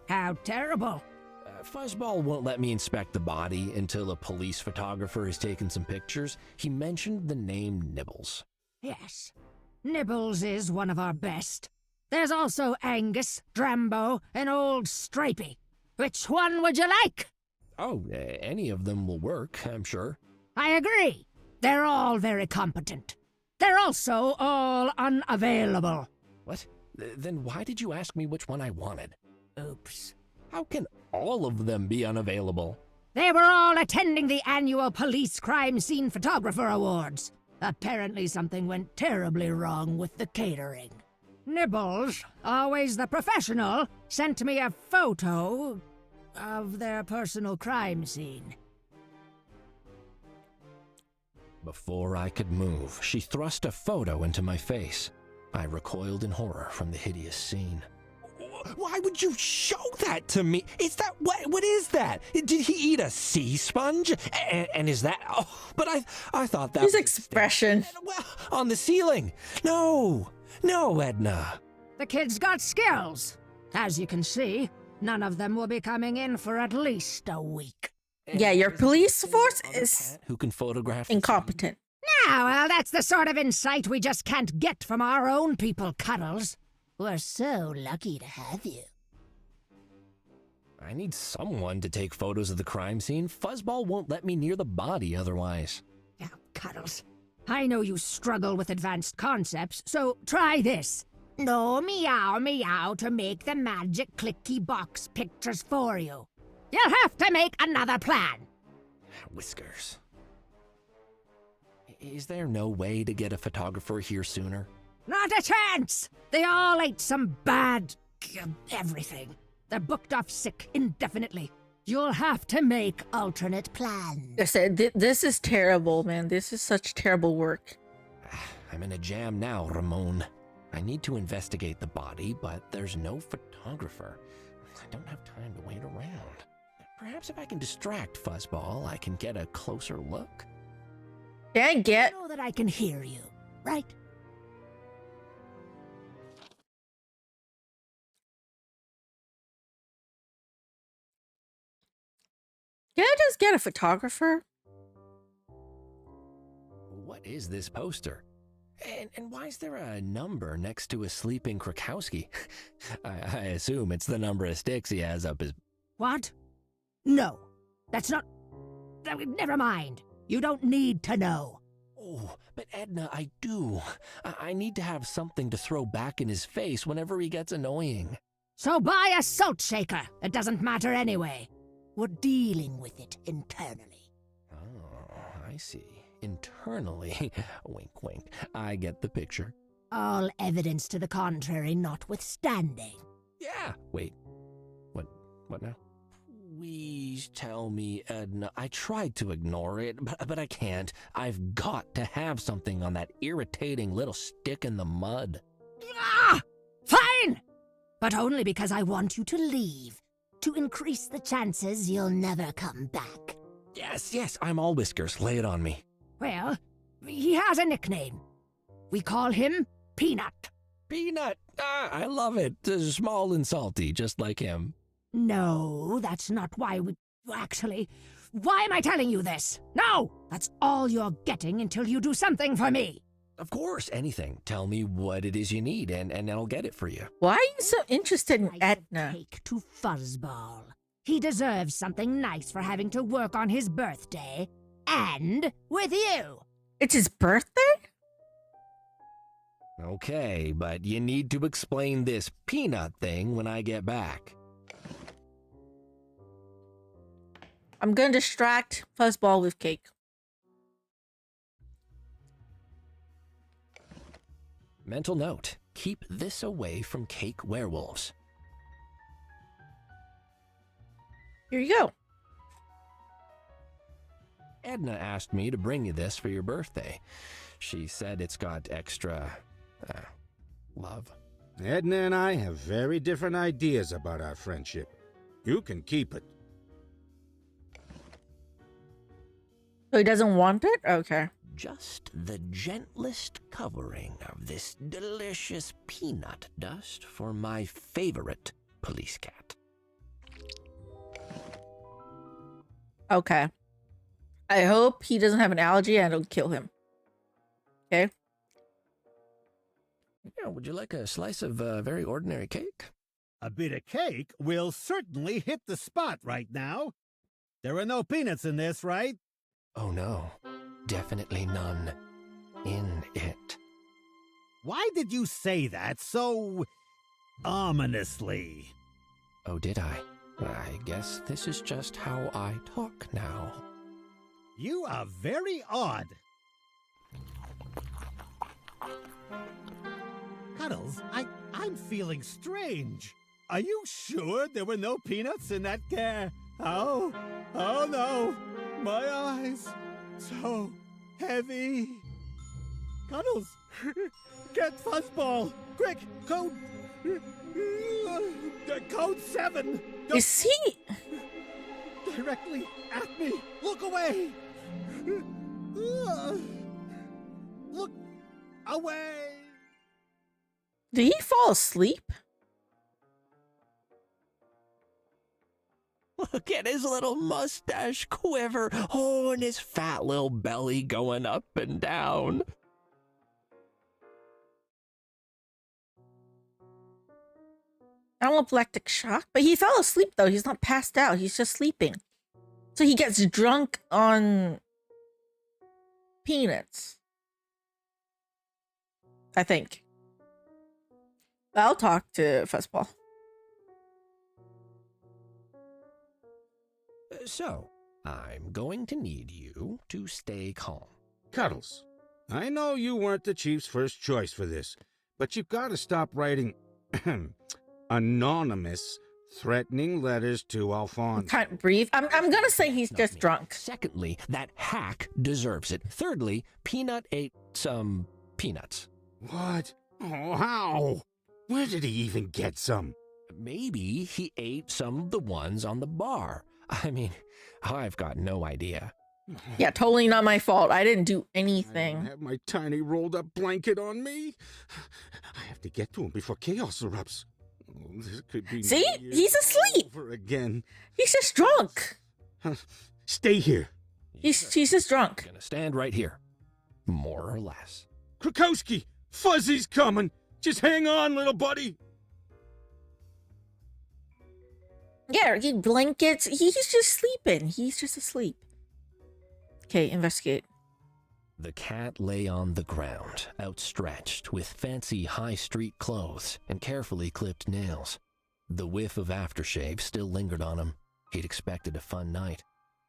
How terrible. Fuzzball won't let me inspect the body until a police photographer has taken some pictures. He mentioned the name Nibbles. Yes, Nibbles is one of our best. There's also Angus, Drambo, and Old Stripey. Which one would you like? Oh, any of them will work, I'm sure. I agree. They're all very competent. They're also all unavailable. What? Then why did you ask me which one I wanted? Oops. How can all of them be unavailable? They were all attending the annual Police Crime Scene Photographer Awards. Apparently something went terribly wrong with the catering. Nibbles, always the professional, sent me a photo of their personal crime scene. Before I could move, she thrust a photo into my face. I recoiled in horror from the hideous scene. Why would you show that to me? Is that what is that? Did he eat a sea sponge? And is that? Oh, but I thought that his was expression. Well, on the ceiling. No, Edna. The kid's got skills. As you can see, none of them will be coming in for at least a week. Yeah, your police force is who can photograph incompetent. Now, well, that's the sort of insight we just can't get from our own people, Cuddles. We're so lucky to have you. I need someone to take photos of the crime scene. Fuzzball won't let me near the body otherwise. Now, Cuddles, I know you struggle with advanced concepts, so try this. No meow meow to make the magic clicky box pictures for you. You'll have to make another plan. Whiskers. Is there no way to get a photographer here sooner? Not a chance! They all ate some bad... everything. They're booked off sick indefinitely. You'll have to make alternate plans. I said, this is terrible, man. This is such terrible work. I'm in a jam now, Ramon. I need to investigate the body, but there's no photographer. I don't have time to wait around. Perhaps if I can distract Fuzzball, I can get a closer look. Can I get... I know that I can hear you, right? Can I just get a photographer? What is this poster? And why is there a number next to a sleeping Krakowski? I assume it's the number of sticks he has up his... What? No. That's not... Never mind. You don't need to know. Oh, but Edna, I do. I need to have something to throw back in his face whenever he gets annoying. So buy a salt shaker. It doesn't matter anyway. We're dealing with it internally. Oh, I see. internally, wink wink, I get the picture. All evidence to the contrary notwithstanding. Yeah. Wait. What now? Please tell me, Edna. I tried to ignore it, but I can't. I've got to have something on that irritating little stick in the mud. Ah! Fine! But only because I want you to leave, to increase the chances you'll never come back. Yes, I'm all whiskers. Lay it on me. Well, he has a nickname. We call him Peanut. Peanut! I love it. Small and salty, just like him. No, that's not why we... Actually, why am I telling you this? No! That's all you're getting until you do something for me. Of course, anything. Tell me what it is you need, and I'll get it for you. Why are you so interested in I Edna? take to Fuzzball. He deserves something nice for having to work on his birthday. And with you. It's his birthday? Okay, but you need to explain this peanut thing when I get back. I'm gonna distract Fuzzball with cake. Mental note, keep this away from cake werewolves. Here you go. Edna asked me to bring you this for your birthday. She said it's got extra, love. Edna and I have very different ideas about our friendship. You can keep it. So he doesn't want it? Okay. Just the gentlest covering of this delicious peanut dust for my favorite police cat. Okay. I hope he doesn't have an allergy and it'll kill him. Okay. Yeah, would you like a slice of very ordinary cake? A bit of cake will certainly hit the spot right now. There are no peanuts in this, right? Oh no, definitely none in it. Why did you say that so ominously? Oh, did I? I guess this is just how I talk now. You are very odd. Cuddles, I'm feeling strange. Are you sure there were no peanuts in that can? Oh no, my eyes, so heavy. Cuddles, get Fuzzball, quick, code 7. Is he? Directly at me. Look away. Look away. Did he fall asleep? Look at his little mustache quiver. Oh, and his fat little belly going up and down. Anaphylactic shock? But he fell asleep though. He's not passed out. He's just sleeping. So he gets drunk on peanuts. I think. I'll talk to Fuzzball. So, I'm going to need you to stay calm. Cuddles, I know you weren't the chief's first choice for this, but you've got to stop writing anonymous, threatening letters to Alphonse. Can't breathe. I'm gonna say he's just drunk. Secondly, that hack deserves it. Thirdly, Peanut ate some peanuts. What? Oh, how? Where did he even get some? Maybe he ate some of the ones on the bar. I mean, I've got no idea. Yeah, totally not my fault. I didn't do I anything. don't have my tiny rolled up blanket on me. I have to get to him before chaos erupts. Oh, this could be See? New Year's He's asleep. all over again. He's just drunk. Stay here. He's just drunk. Gonna stand right here. More or less. Krakowski, Fuzzy's coming. Just hang on, little buddy. Yeah, he blankets. He's just sleeping. He's just asleep. Okay, investigate. The cat lay on the ground, outstretched, with fancy high street clothes and carefully clipped nails. The whiff of aftershave still lingered on him. He'd expected a fun night,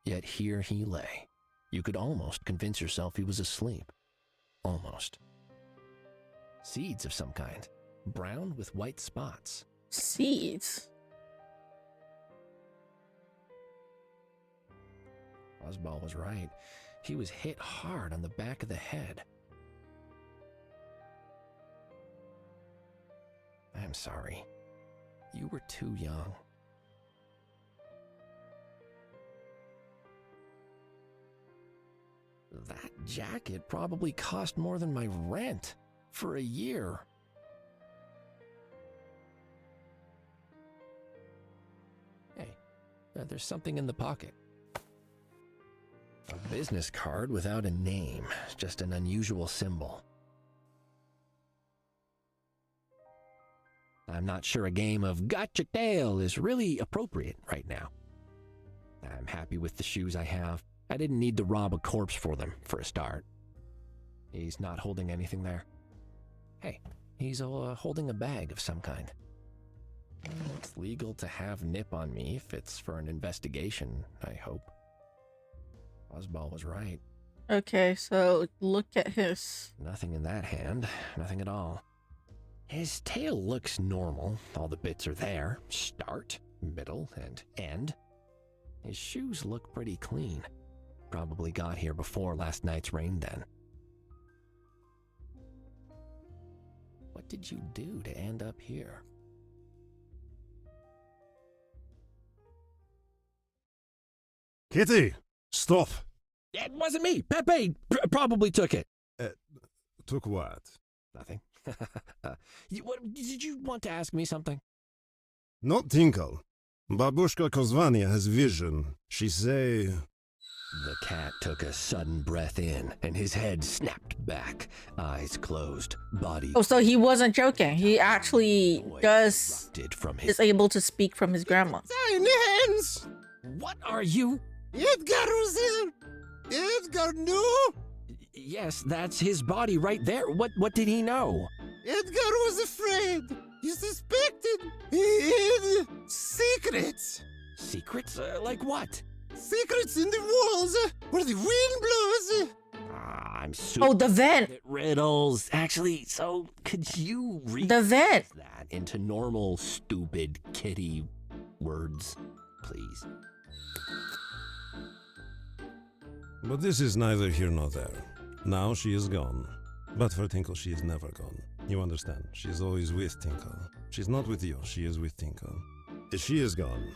yet here he lay, You could almost convince yourself he was asleep. Almost. Seeds of some kind, brown with white spots. Seeds? Fuzzball was right. He was hit hard on the back of the head. I'm sorry. You were too young. That jacket probably cost more than my rent for a year. Hey, there's something in the pocket. A business card without a name, just an unusual symbol. I'm not sure a game of gotcha tail is really appropriate right now. I'm happy with the shoes I have. I didn't need to rob a corpse for them, for a start. He's not holding anything there. Hey, he's holding a bag of some kind. It's legal to have nip on me if it's for an investigation, I hope. Fuzzball was right. Okay, so look at his... Nothing in that hand. Nothing at all. His tail looks normal. All the bits are there. Start, middle, and end. His shoes look pretty clean. Probably got here before last night's rain then. What did you do to end up here? Kitty, stop. It wasn't me. Pepe probably took it. Took what? Nothing. Did you want to ask me something? Not Tinkle. Babushka Kozvania has vision. She say... The cat took a sudden breath in, and his head snapped back. Eyes closed, body... Oh, so he wasn't joking. He actually is able to speak from his grandma. Silence! What are you? Edgar was there! Edgar knew? Yes, that's his body right there. What did he know? Edgar was afraid. He suspected. He hid secrets. Secrets? Like what? Secrets in the walls where the wind blows. I'm super Oh, the vent. at riddles. Actually, so could you read The vent. that into normal, stupid, kitty words, please? But this is neither here nor there. Now she is gone. But for Tinkle, she is never gone. You understand? She is always with Tinkle. She's not with you. She is with Tinkle. She is gone.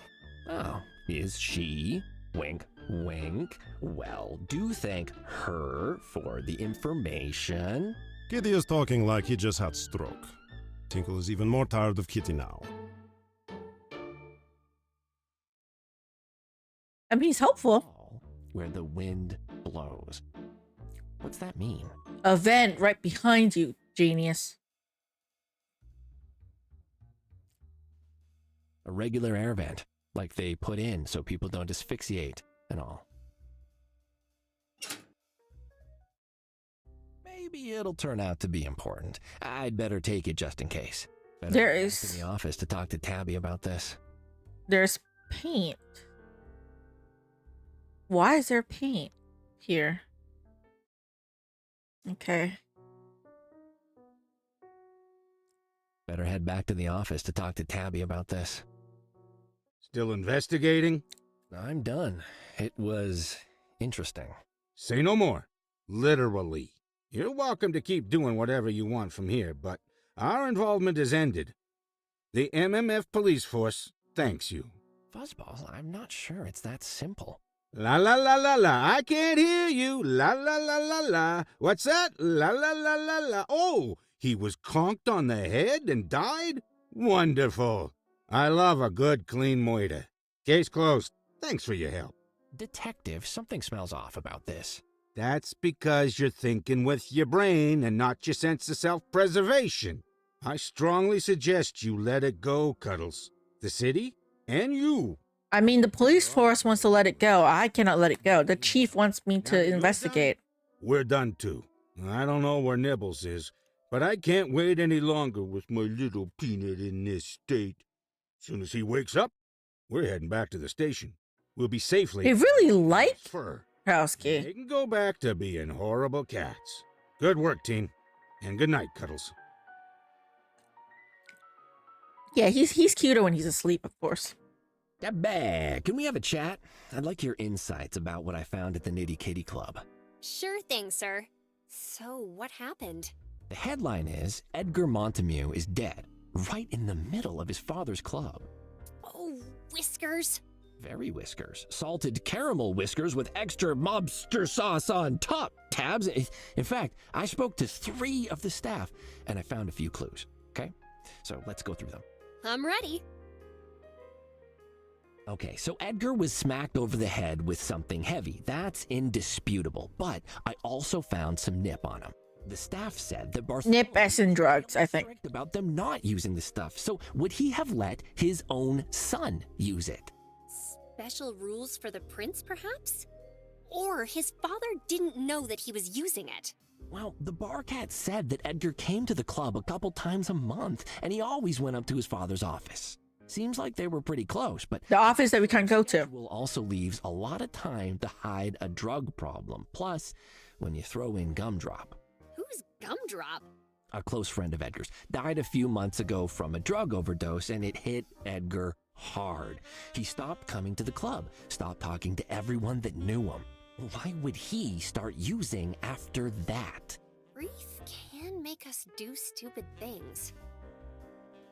Oh, is she? Wink, wink. Well, do thank her for the information. Kitty is talking like he just had stroke. Tinkle is even more tired of Kitty now. I mean, he's helpful. Where the wind blows. What's that mean? A vent right behind you, genius. A regular air vent, like they put in so people don't asphyxiate and all. Maybe it'll turn out to be important. I'd better take it just in case. Better There go back is- to the office to talk to Tabby about this. There's paint. Why is there paint here? Okay. Better head back to the office to talk to Tabby about this. Still investigating? I'm done. It was interesting. Say no more. Literally. You're welcome to keep doing whatever you want from here, but our involvement is ended. The MMF police force thanks you. Fuzzball, I'm not sure it's that simple. La la la la la, I can't hear you. La la la la la. What's that? La la la la la. Oh, he was conked on the head and died? Wonderful. I love a good, clean murder. Case closed. Thanks for your help. Detective, something smells off about this. That's because you're thinking with your brain and not your sense of self-preservation. I strongly suggest you let it go, Cuddles. The city and you. I mean, the police force wants to let it go. I cannot let it go. The chief wants me to investigate. We're done too. I don't know where Nibbles is, but I can't wait any longer with my little peanut in this state. Soon as he wakes up, we're heading back to the station. We'll be safely... They really like fur. Howski. They can go back to being horrible cats. Good work, team. And good night, Cuddles. Yeah, he's cuter when he's asleep, of course. Debbie, can we have a chat? I'd like your insights about what I found at the Nitty Kitty Club. Sure thing, sir. So, what happened? The headline is, Edgar Montgameeuw is dead, right in the middle of his father's club. Oh, whiskers. Very whiskers. Salted caramel whiskers with extra mobster sauce on top. Tabs. In fact, I spoke to 3 of the staff, and I found a few clues. Okay? So let's go through them. I'm ready. Okay, so Edgar was smacked over the head with something heavy. That's indisputable. But I also found some nip on him. The staff said that Barcelona Nip as in drugs, I think. strict about them not using the stuff. So would he have let his own son use it? Special rules for the prince, perhaps? Or his father didn't know that he was using it. Well, the bar cat said that Edgar came to the club a couple times a month, and he always went up to his father's office. Seems like they were pretty close, but The office that we can't go to. will also leaves a lot of time to hide a drug problem. Plus, when you throw in Gumdrop, Who's Gumdrop? a close friend of Edgar's, died a few months ago from a drug overdose, and it hit Edgar hard. He stopped coming to the club, stopped talking to everyone that knew him. Why would he start using after that? Grief can make us do stupid things.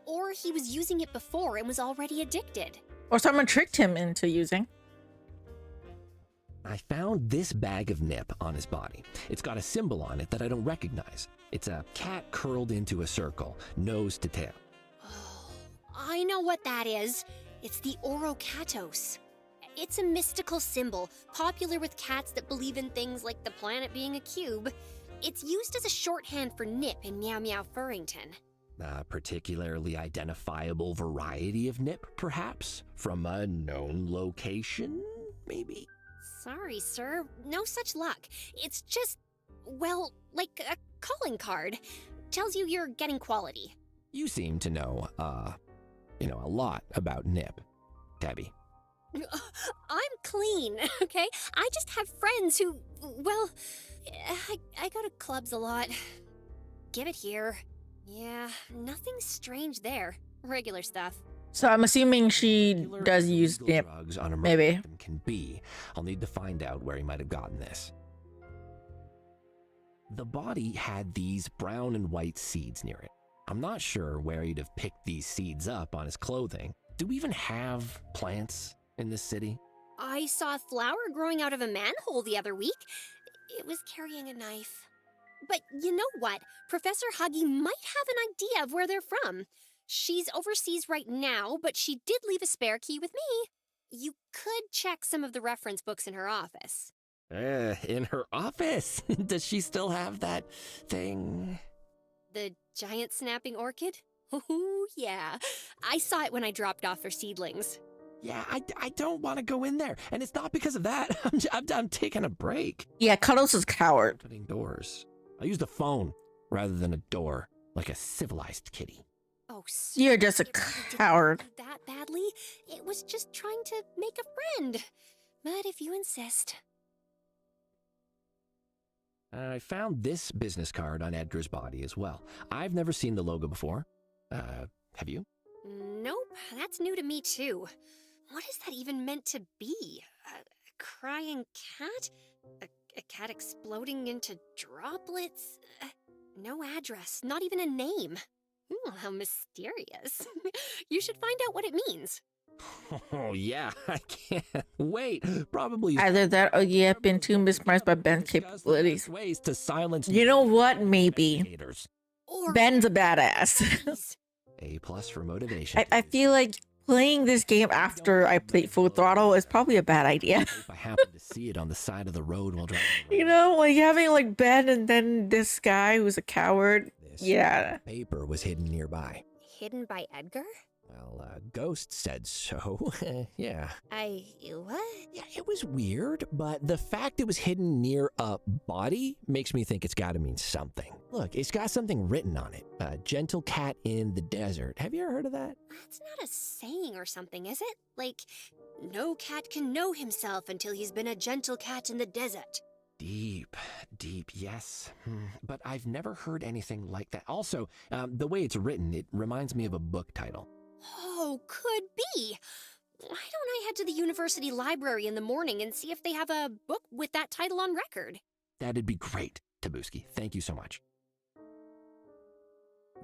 Or he was using it before and was already addicted. Or someone tricked him into using. I found this bag of nip on his body. It's got a symbol on it that I don't recognize. It's a cat curled into a circle, nose to tail. Oh, I know what that is. It's the Orocatos. It's a mystical symbol, popular with cats that believe in things like the planet being a cube. It's used as a shorthand for nip in Meow Meow Furrington. A particularly identifiable variety of nip, perhaps? From a known location, maybe? Sorry, sir. No such luck. It's just, well, like a calling card. Tells you you're getting quality. You seem to know, a lot about nip, Tabby. I'm clean, okay? I just have friends who, well, I go to clubs a lot. Give it here. Yeah, nothing strange there. Regular stuff. So I'm assuming she does use Illegal nip. drugs on a murder Maybe. victim can be. I'll need to find out where he might have gotten this. The body had these brown and white seeds near it. I'm not sure where he'd have picked these seeds up on his clothing. Do we even have plants in this city? I saw a flower growing out of a manhole the other week. It was carrying a knife. But you know what? Professor Huggy might have an idea of where they're from. She's overseas right now, but she did leave a spare key with me. You could check some of the reference books in her office. In her office? Does she still have that thing? The giant snapping orchid? Oh, yeah. I saw it when I dropped off her seedlings. Yeah, I don't want to go in there. And it's not because of that. I'm taking a break. Yeah, Cuddles is a coward. Opening doors. I used a phone rather than a door, like a civilized kitty. Oh, You're just a it didn't coward. do that badly. It was just trying to make a friend. But if you insist. I found this business card on Edgar's body as well. I've never seen the logo before. Have you? Nope, that's new to me too. What is that even meant to be? A crying cat? A cat exploding into droplets? No address, not even a name. How mysterious. You should find out what it means. Oh, yeah, I can't wait. Probably Either that or you have been too mesmerized by Ben's capabilities. ways to silence You know what? Maybe. haters. Or Ben's a badass. A+ for motivation. I feel like playing this game after I played Full Throttle is probably a bad idea. If I happen to see it on the side of the road while driving around. You know, like having like Ben and then this guy who's a coward. This Yeah. paper was hidden nearby. hidden by Edgar? Well, Ghost said so. Yeah. What? Yeah, it was weird, but the fact it was hidden near a body makes me think it's gotta mean something. Look, it's got something written on it. A gentle cat in the desert. Have you ever heard of that? That's not a saying or something, is it? Like, no cat can know himself until he's been a gentle cat in the desert. Deep, yes. But I've never heard anything like that. Also, the way it's written, it reminds me of a book title. Oh, could be. Why don't I head to the university library in the morning and see if they have a book with that title on record? That'd be great, Tabuski. Thank you so much.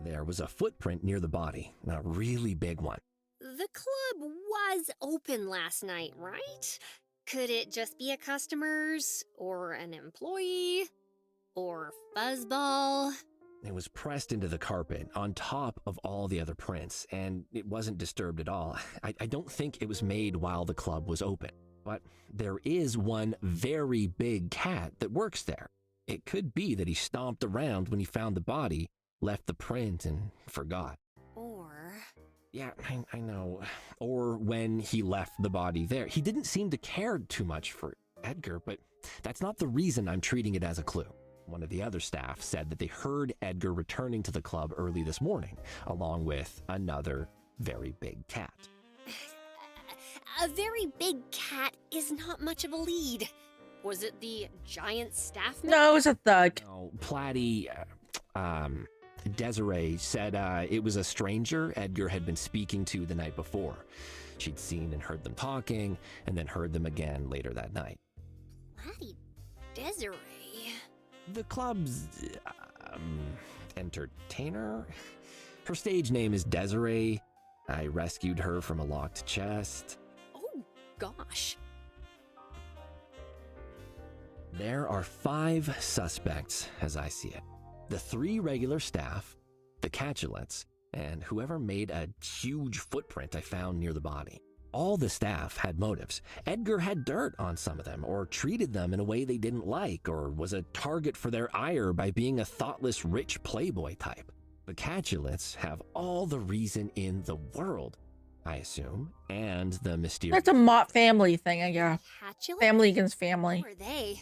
There was a footprint near the body, a really big one. The club was open last night, right? Could it just be a customer's, or an employee, or fuzzball? It was pressed into the carpet on top of all the other prints, and it wasn't disturbed at all. I don't think it was made while the club was open. But there is one very big cat that works there. It could be that he stomped around when he found the body, left the print, and forgot. Or... Yeah, I know. Or when he left the body there. He didn't seem to care too much for Edgar, but that's not the reason I'm treating it as a clue. One of the other staff said that they heard Edgar returning to the club early this morning, along with another very big cat. A very big cat is not much of a lead. Was it the giant staff member? No, it was a thug. No, Platy, Desiree said it was a stranger Edgar had been speaking to the night before. She'd seen and heard them talking, and then heard them again later that night. Platy Desiree? The club's, entertainer? Her stage name is Desiree. I rescued her from a locked chest. Oh, gosh. There are 5 suspects, as I see it. The 3 regular staff, the Catulets, and whoever made a huge footprint I found near the body. All the staff had motives. Edgar had dirt on some of them, or treated them in a way they didn't like, or was a target for their ire by being a thoughtless rich playboy type. The Catulets have all the reason in the world, I assume, and the mysterious... That's a Mott family thing, I guess. Catulets? Family against family. Who are they?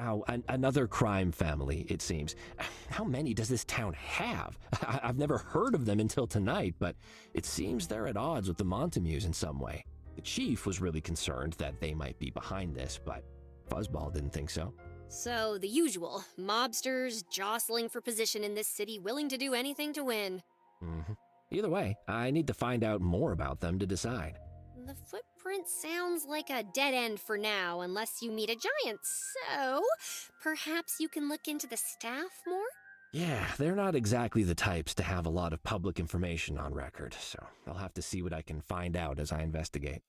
Oh, another crime family, it seems. How many does this town have? I've never heard of them until tonight, but it seems they're at odds with the Montameeuws in some way. The chief was really concerned that they might be behind this, but Fuzzball didn't think so. So, the usual. Mobsters jostling for position in this city, willing to do anything to win. Mm-hmm. Either way, I need to find out more about them to decide. The footprint sounds like a dead end for now, unless you meet a giant, so perhaps you can look into the staff more? Yeah, they're not exactly the types to have a lot of public information on record, so I'll have to see what I can find out as I investigate.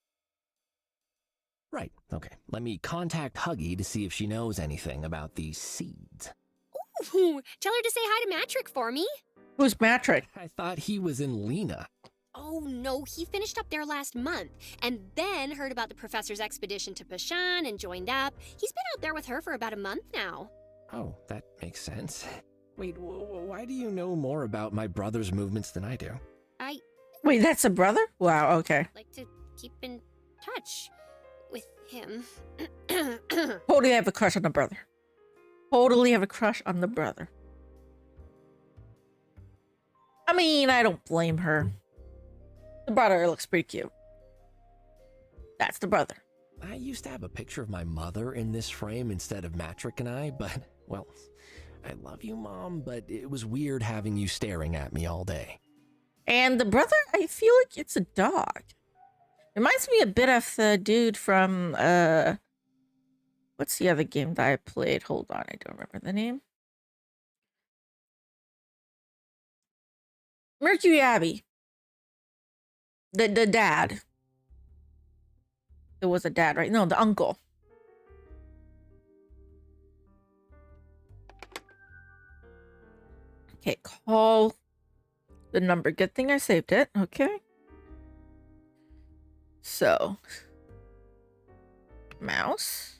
Right, okay. Let me contact Huggy to see if she knows anything about these seeds. Ooh, tell her to say hi to Matrick for me. Who's Matrick? I thought he was in Lena. Oh no, he finished up there last month, and then heard about the professor's expedition to Pashan and joined up. He's been out there with her for about a month now. Oh, that makes sense. Wait, why do you know more about my brother's movements than I do? Wait, that's a brother? Wow, okay. Like to keep in touch with him. Totally have a crush on the brother. Totally have a crush on the brother. I mean, I don't blame her. The brother looks pretty cute. That's the brother. I used to have a picture of my mother in this frame instead of Matrick and I, but, well, I love you, Mom, but it was weird having you staring at me all day. And the brother, I feel like it's a dog. Reminds me a bit of the dude from, what's the other game that I played? Hold on, I don't remember the name. Mercury Abbey. The dad. It was a dad, right? No, the uncle. Okay, call the number. Good thing I saved it. Okay. So, mouse,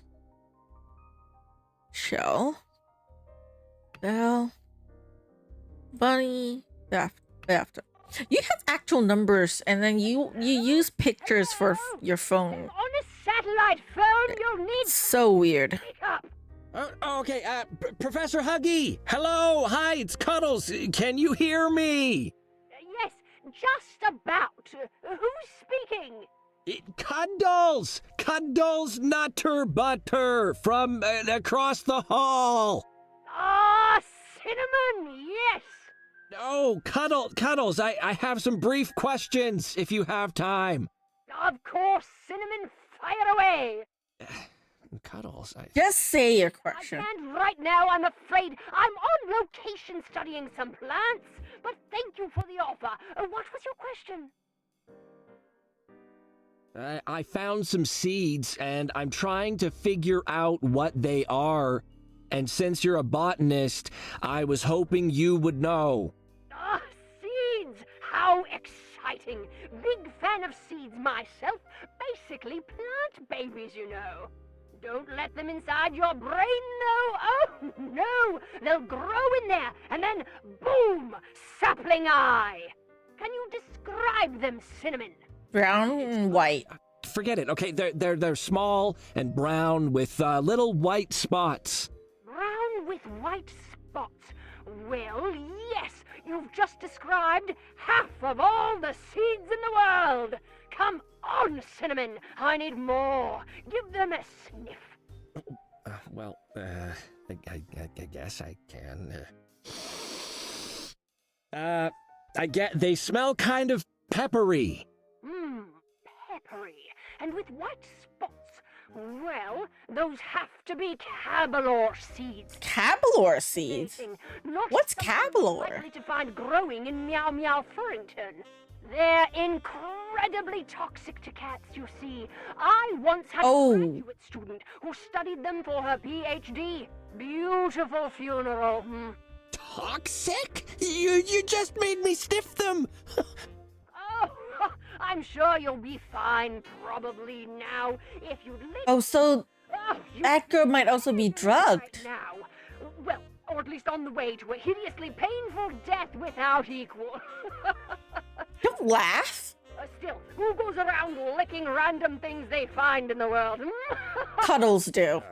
shell, bell, bunny, after. You have actual numbers, and then you use pictures for your phone. On a satellite phone, you'll need So weird. pick up. Okay, Professor Huggy! Hello! Hi, it's Cuddles! Can you hear me? Yes, just about. Who's speaking? Cuddles! Cuddles NutterButter from across the hall! Ah, Cinnamon, yes! Oh, Cuddles, I have some brief questions, if you have time. Of course, Cinnamon, fire away! Cuddles, Just say your I question. can't right now, I'm afraid. I'm on location studying some plants, but thank you for the offer. What was your question? I found some seeds, and I'm trying to figure out what they are. And since you're a botanist, I was hoping you would know. Ah, seeds! How exciting! Big fan of seeds myself. Basically plant babies, you know. Don't let them inside your brain, though. Oh, no! They'll grow in there, and then, boom! Sapling eye! Can you describe them, Cinnamon? Brown and white. Forget it. Okay, they're small and brown with little white spots. Brown with white spots. Well, yes, you've just described half of all the seeds in the world. Come on, Cinnamon. I need more. Give them a sniff. I guess I can. I get they smell kind of peppery. Peppery. And with white spots. Well, those have to be Cabalor seeds. Cabalor seeds? Not What's something Cabalor? likely to find growing in Meow Meow Furrington. They're incredibly toxic to cats, you see. I once had a graduate student who studied them for her PhD. Beautiful funeral. Toxic? You just made me sniff them. Oh, I'm sure you'll be fine probably now if you'd listen. Oh, so Edgar might also be drugged. Right now. Well, or at least on the way to a hideously painful death without equal. Don't laugh. Still, who goes around licking random things they find in the world? Cuddles do.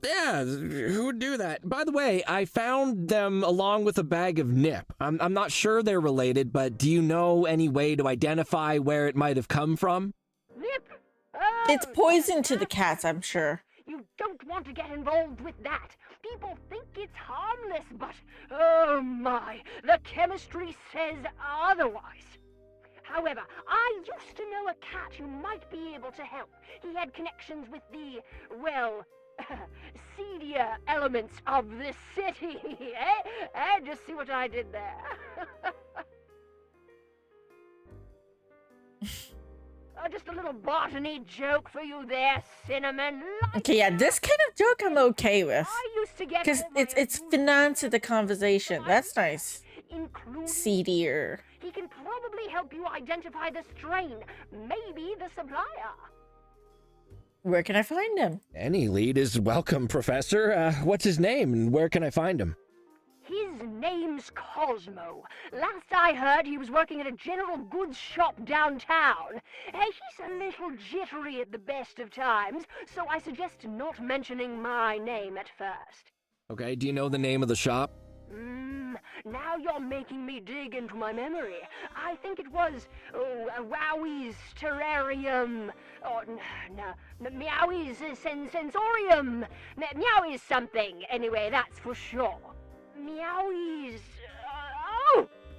Yeah, who would do that? By the way, I found them along with a bag of nip. I'm not sure they're related, but do you know any way to identify where it might have come from? Nip? It's poison to the cats, I'm sure. You don't want to get involved with that. People think it's harmless, but oh my, the chemistry says otherwise. However, I used to know a cat who might be able to help. He had connections with the, well, seedier elements of the city. Just see what I did there. Just a little botany joke for you there, Cinnamon. Okay, yeah, this kind of joke I'm okay with. I used to get Because it's finance of the conversation. That's nice. Seedier. He can probably help you identify the strain, maybe the supplier. Where can I find him? Any lead is welcome, Professor. What's his name and where can I find him? His name's Cosmo. Last I heard, he was working at a general goods shop downtown. He's a little jittery at the best of times, so I suggest not mentioning my name at first. Okay, do you know the name of the shop? Now you're making me dig into my memory. I think it was, Wowie's Terrarium, or, no, Meowie's Sensorium, Meowie's something, anyway, that's for sure. Meowie's,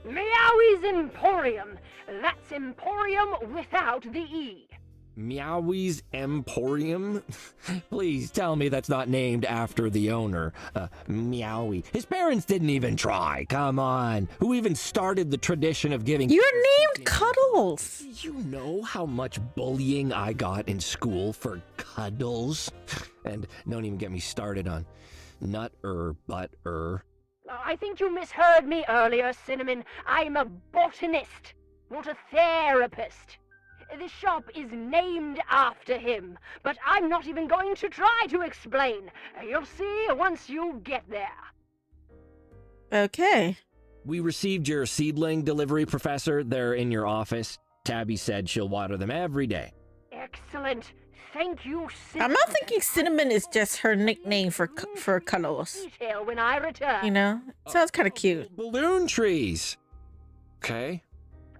Meowie's Emporium. That's Emporium without the E. Meowie's Emporium? Please tell me that's not named after the owner. Meowie. His parents didn't even try. Come on. Who even started the tradition of giving... You're named Cuddles. You know how much bullying I got in school for Cuddles? And don't even get me started on NutterButter. I think you misheard me earlier, Cinnamon. I'm a botanist, not a therapist. The shop is named after him, but I'm not even going to try to explain. You'll see once you get there. Okay. We received your seedling delivery, Professor. They're in your office. Tabby said she'll water them every day. Excellent. thank you, I'm not thinking Cinnamon is just her nickname for Cuddles. detail when I return. You know? It sounds kind of cute. Balloon trees. Okay.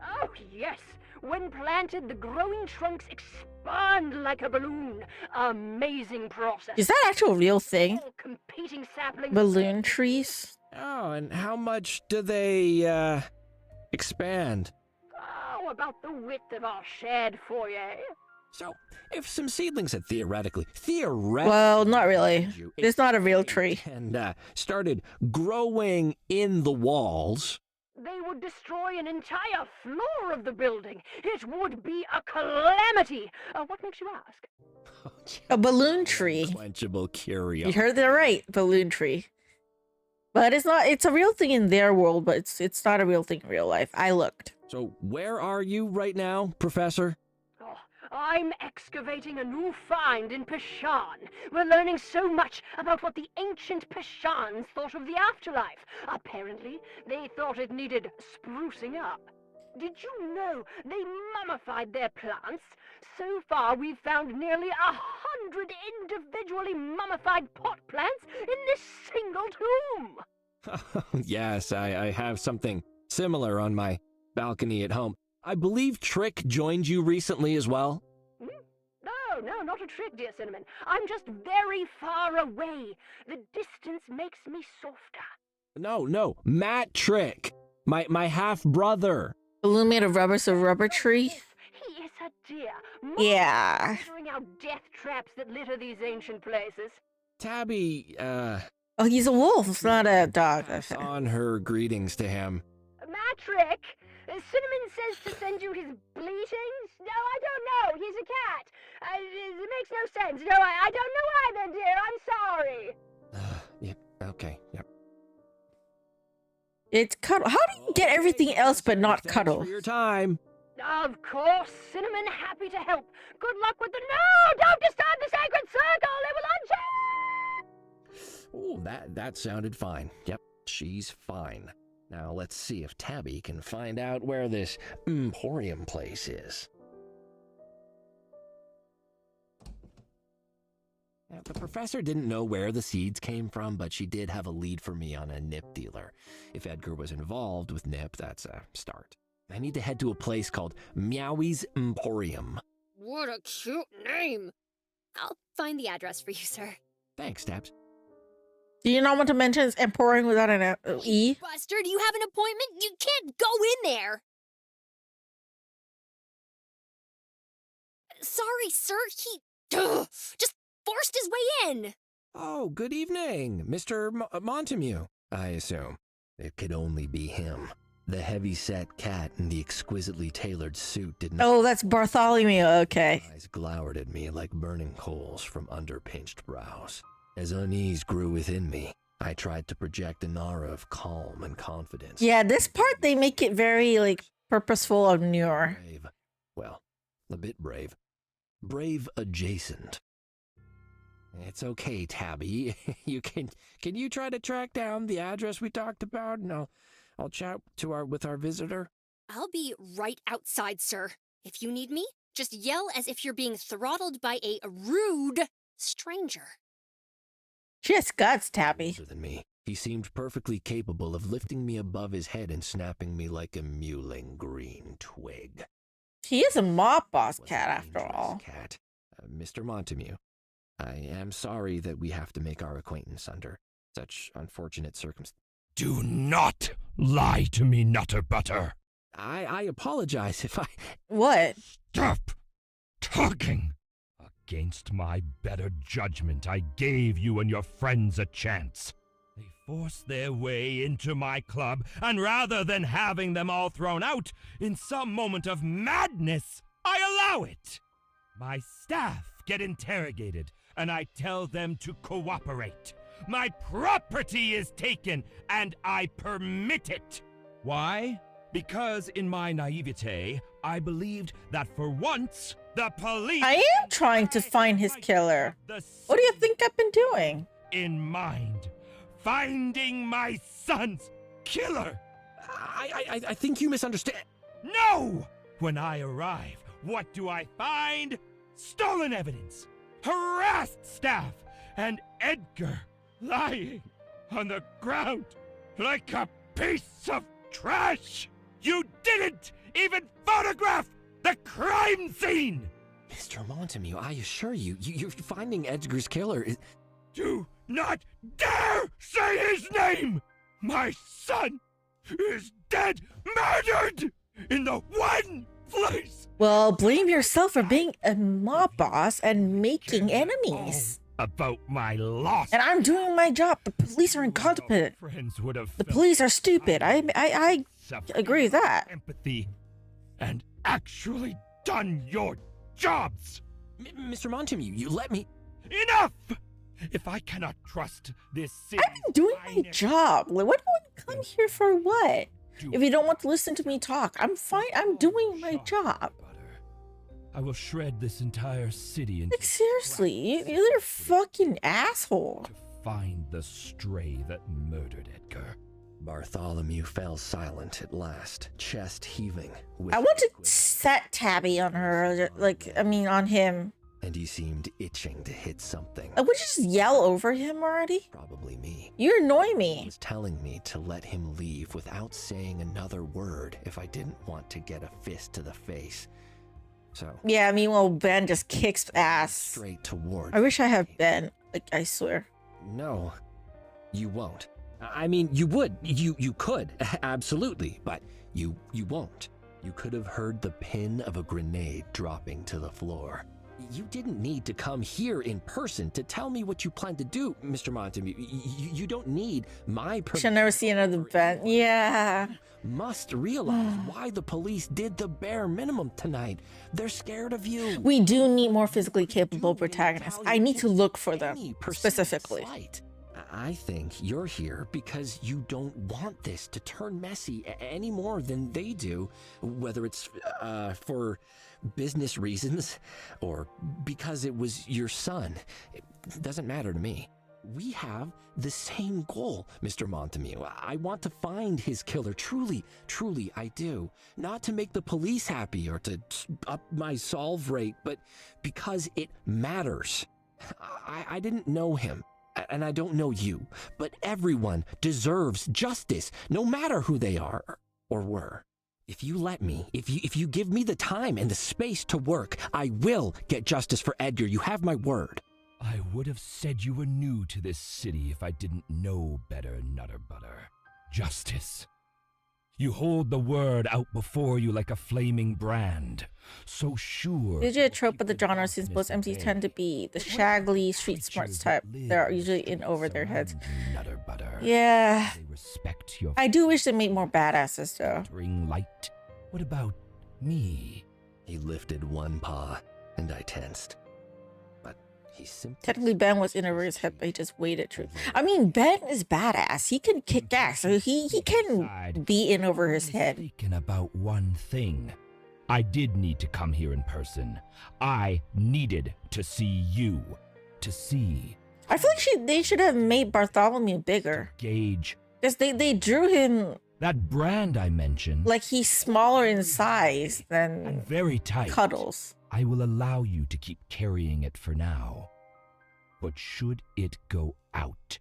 Oh, yes. When planted, the growing trunks expand like a balloon. Amazing process. Is that actual real thing? All competing saplings. Balloon trees? Oh, and how much do they, expand? Oh, about the width of our shared foyer. So, if some seedlings had theoretically, Well, not really. It's not a real tree. And started growing in the walls, They would destroy an entire floor of the building. It would be a calamity. What makes you ask? A balloon tree. Unquenchable You curiosity. heard that right, balloon tree. But it's not. It's a real thing in their world, but it's not a real thing in real life. I looked. So, where are you right now, Professor? Oh, I'm excavating a new find in Pishan. We're learning so much about what the ancient Pishans thought of the afterlife. Apparently, they thought it needed sprucing up. Did you know they mummified their plants? So far, we've found nearly 100 individually mummified pot plants in this single tomb. Yes, I have something similar on my balcony at home. I believe Trick joined you recently as well. No, not a trick, dear Cinnamon. I'm just very far away. The distance makes me softer. No, Matt Trick, my half-brother. Balloon made of rubber, so rubber tree. He is a dear. Yeah. Considering our death traps that litter these ancient places. Tabby, Oh, he's a wolf. It's not a dog. pass on her greetings to him. Matrick, Cinnamon says to send you his bleatings. No, I don't know. He's a cat. It makes no sense. No, I don't know either, dear. I'm sorry. Yep, okay, yep. It's Cuddle. How do you get everything else but not Thanks Cuddle? for your time. Of course, Cinnamon, happy to help. Good luck with the... No, don't disturb the sacred circle. It will unchain. Oh, that sounded fine. Yep, she's fine. Now let's see if Tabby can find out where this Emporium place is. Now, the professor didn't know where the seeds came from, but she did have a lead for me on a nip dealer. If Edgar was involved with nip, that's a start. I need to head to a place called Meowie's Emporium. What a cute name. I'll find the address for you, sir. Thanks, Tabs. Do you not want to mention it's Emporium without an E? Buster, do you have an appointment? You can't go in there. Sorry, sir. He just forced his way in. Oh, good evening, Mr. Montameeuw, I assume. It could only be him. The heavy-set cat in the exquisitely tailored suit did not... Oh, that's Bartholomew. Okay. Eyes glowered at me like burning coals from under pinched brows. As unease grew within me, I tried to project an aura of calm and confidence. Yeah, this part they make it very like purposeful and newer. Brave. Well, a bit brave. Brave adjacent. It's okay, Tabby. Can you try to track down the address we talked about, and I'll chat with our visitor? I'll be right outside, sir. If you need me, just yell as if you're being throttled by a rude stranger. She has guts, Tabby. Older than me, he seemed perfectly capable of lifting me above his head and snapping me like a mewling green twig. He is a mob boss Was cat a after dangerous all. Cat. Mr. Montameeuw, I am sorry that we have to make our acquaintance under such unfortunate circumstances. Do not lie to me, NutterButter. I apologize if I... What? Stop talking. Against my better judgment, I gave you and your friends a chance. They forced their way into my club, and rather than having them all thrown out in some moment of madness, I allow it. My staff get interrogated, and I tell them to cooperate. My property is taken, and I permit it. Why? Because in my naivete, I believed that for once, the police... I am trying to find his killer. What do you think I've been doing? ...in mind. Finding my son's killer. I think you misunderstand. No! When I arrive, what do I find? stolen evidence, harassed staff, and Edgar lying on the ground like a piece of trash. You didn't even photograph the crime scene! Mr. Montameeuw, I assure you, you're finding Edgar's killer is... Do not dare say his name! My son is dead, murdered, in the one place! Well, blame yourself for being a mob boss and making enemies. About my loss. And I'm doing my job. The police are incompetent. Friends would have The police are stupid. I agree with that. Empathy and actually done your jobs. Mr. Montameeuw, you let me... Enough! If I cannot trust this city... I'm doing my job. Like, what do I come here for what? If you don't want to listen to me talk, I'm fine. I'm doing my job. I will shred this entire city into... Like, seriously, you're a fucking asshole. To find the stray that murdered Edgar. Bartholomew fell silent at last, chest heaving. I want to set Tabby on her, on him. And he seemed itching to hit something. I would just yell over him already. Probably me. You annoy me. He was telling me to let him leave without saying another word if I didn't want to get a fist to the face. So... Yeah, meanwhile, Ben just kicks ass. Straight toward... I wish I had Ben. Like, I swear. No, you won't. I mean, you would. You could. Absolutely. But you won't. You could have heard the pin of a grenade dropping to the floor. You didn't need to come here in person to tell me what you plan to do, Mr. Montameeuw. You don't need my permission. Should never see another Ben. Yeah. Must realize why the police did the bare minimum tonight. They're scared of you. We do need more physically capable protagonists. I need to look for them, specifically. I think you're here because you don't want this to turn messy any more than they do, whether it's for business reasons or because it was your son. It doesn't matter to me. We have the same goal, Mr. Montameeuw. I want to find his killer. Truly, truly, I do. Not to make the police happy or to up my solve rate, but because it matters. I didn't know him. And I don't know you, but everyone deserves justice, no matter who they are or were. If you let me, if you give me the time and the space to work, I will get justice for Edgar. You have my word. I would have said you were new to this city if I didn't know better, NutterButter. Justice. You hold the word out before you like a flaming brand. So sure. Usually a trope of the genre since most MCs tend to be the shaggly, street smarts type. They're usually in over their heads. Yeah. I do wish they made more badasses though. Bring light. What about me? He lifted one paw and I tensed. But he simply... Technically Ben was in over his head, but he just waited true. I mean, Ben is badass. He can kick ass, so he can be in over his head. Thinking about one thing. I did need to come here in person. I needed to see you. To see. I feel like they should have made Bartholomew bigger. Gauge. Because they drew him... That brand I mentioned. Like he's smaller in size than and very tight. Cuddles. I will allow you to keep carrying it for now. But should it go out,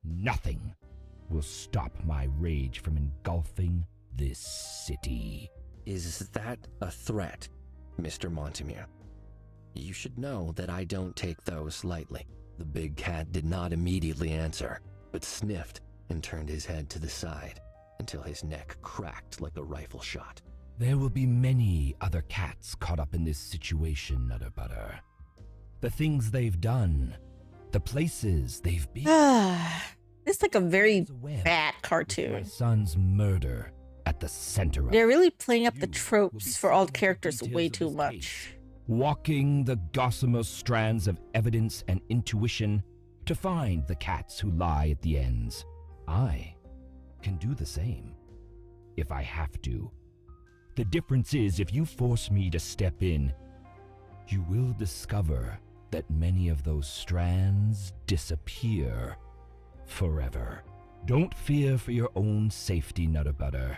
nothing will stop my rage from engulfing this city. Is that a threat, Mr. Montameeuw? You should know that I don't take those lightly. The big cat did not immediately answer, but sniffed and turned his head to the side until his neck cracked like a rifle shot. There will be many other cats caught up in this situation, NutterButter. The things they've done, the places they've been. It's like a very bad cartoon. My son's murder at the center of They're really playing up the tropes for all the characters way too much. Walking the gossamer strands of evidence and intuition to find the cats who lie at the ends. I can do the same, if I have to. The difference is, if you force me to step in, you will discover that many of those strands disappear forever. Don't fear for your own safety, NutterButter.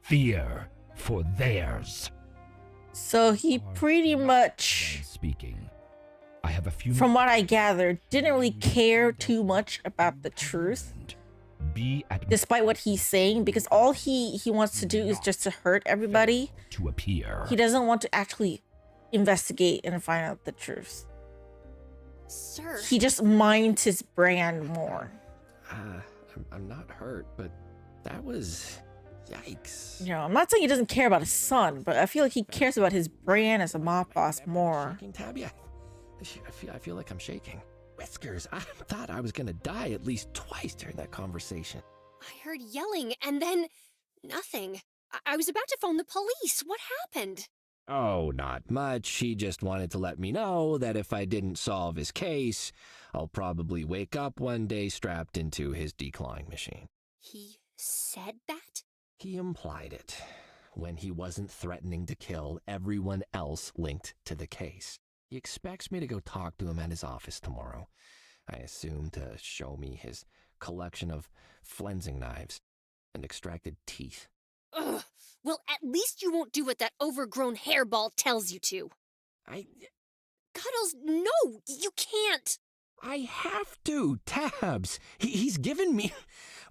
Fear for theirs. So he pretty much, Speaking, I have a few. from what I gathered, didn't really care too much about the truth, despite what he's saying, because all he wants to do is just to hurt everybody. To appear. He doesn't want to actually investigate and find out the truth. Sir. He just minds his brand more. I'm not hurt, but that was... Yikes. You know, I'm not saying he doesn't care about his son, but I feel like he cares about his brand as a mob boss more. Tabby, I feel like I'm shaking. Whiskers, I thought I was gonna die at least twice during that conversation. I heard yelling and then nothing. I was about to phone the police. What happened? Oh, not much. He just wanted to let me know that if I didn't solve his case, I'll probably wake up one day strapped into his declawing machine. He said that? He implied it when he wasn't threatening to kill everyone else linked to the case. He expects me to go talk to him at his office tomorrow. I assume to show me his collection of flensing knives and extracted teeth. Ugh. Well, at least you won't do what that overgrown hairball tells you to. Cuddles, no, you can't. I have to, Tabs. He's given me,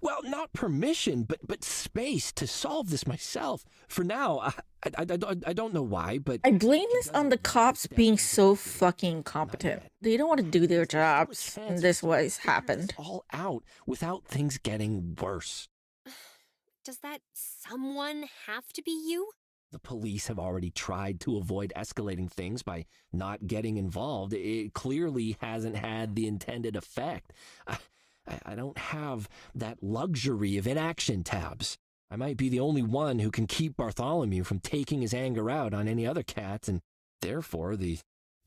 well, not permission, but space to solve this myself. For now, I don't know why, but... I blame this on the cops being so fucking competent. They don't want to do their jobs, and this was happened. All out without things getting worse. Does that someone have to be you? The police have already tried to avoid escalating things by not getting involved. It clearly hasn't had the intended effect. I don't have that luxury of inaction, Tabs. I might be the only one who can keep Bartholomew from taking his anger out on any other cats, and therefore the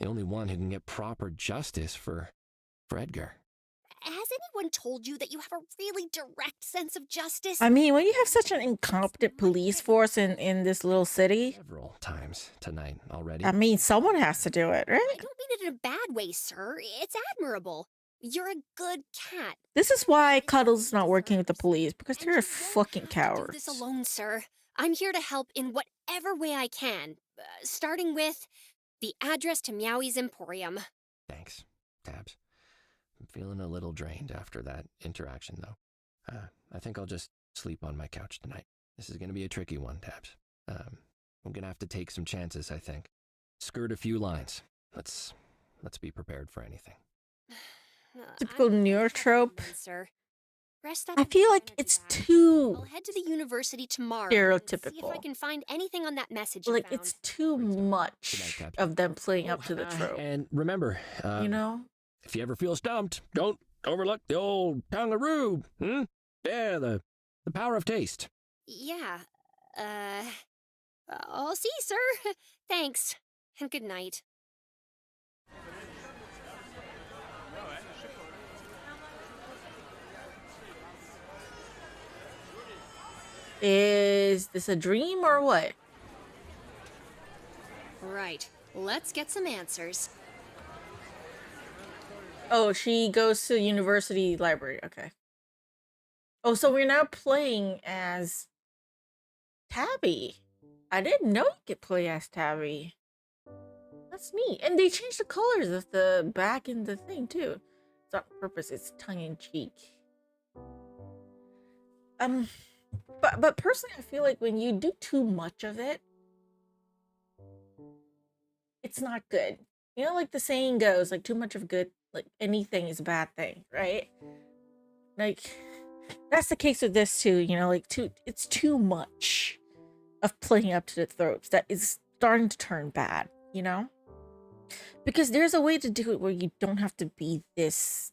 only one who can get proper justice for Edgar. Has anyone told you that you have a really direct sense of justice? I mean, when you have such an incompetent police force in this little city... Several times tonight already. I mean, someone has to do it, right? I don't mean it in a bad way, sir. It's admirable. You're a good cat. This is why Cuddles is not working with the police, because they're fucking Do cowards. this alone, sir. I'm here to help in whatever way I can, starting with the address to Meowie's Emporium. Thanks, Tabs. I'm feeling a little drained after that interaction, though. I think I'll just sleep on my couch tonight. This is going to be a tricky one, Tabs. I'm going to have to take some chances, I think. Skirt a few lines. Let's be prepared for anything. Typical neurotrope. Sir. Rest up. I feel like it's too I'll head to the university tomorrow. stereotypical. See if I can find anything on that message. Like, it's too much of them playing up to the trope. And remember, you know? If you ever feel stumped, don't overlook the old kangaroo. Yeah, the power of taste. Yeah. I'll see, sir. Thanks. And good night. Is this a dream or what? Right. Let's get some answers. Oh, she goes to the university library. Okay. Oh, so we're now playing as Tabby. I didn't know you could play as Tabby. That's neat. And they changed the colors of the back and the thing, too. It's not on purpose. It's tongue-in-cheek. But personally, I feel like when you do too much of it, it's not good. You know, like the saying goes, like, too much of good, like, anything is a bad thing, right? Like, that's the case with this, too, you know, like, it's too much of playing up to the tropes that is starting to turn bad, you know? Because there's a way to do it where you don't have to be this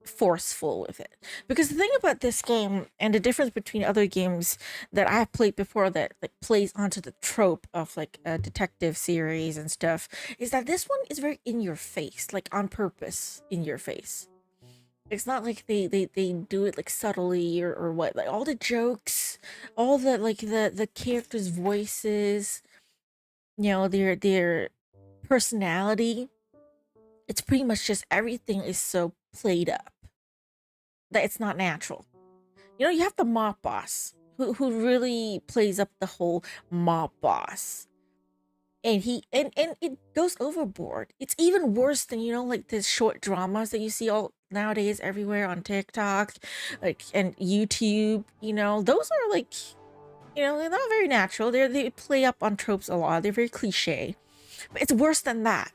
forceful with it. Because the thing about this game and the difference between other games that I've played before that like plays onto the trope of like a detective series and stuff is that this one is very in your face, like on purpose in your face. It's not like they do it like subtly or what. Like all the jokes, all the like the characters' voices, you know, their personality. It's pretty much just everything is so played up that it's not natural. You know, you have the mob boss who really plays up the whole mob boss. and it goes overboard. It's even worse than, you know, like the short dramas that you see all nowadays everywhere on TikTok, like, and YouTube. You know, those are like, you know, they're not very natural. They play up on tropes a lot. They're very cliche, but it's worse than that.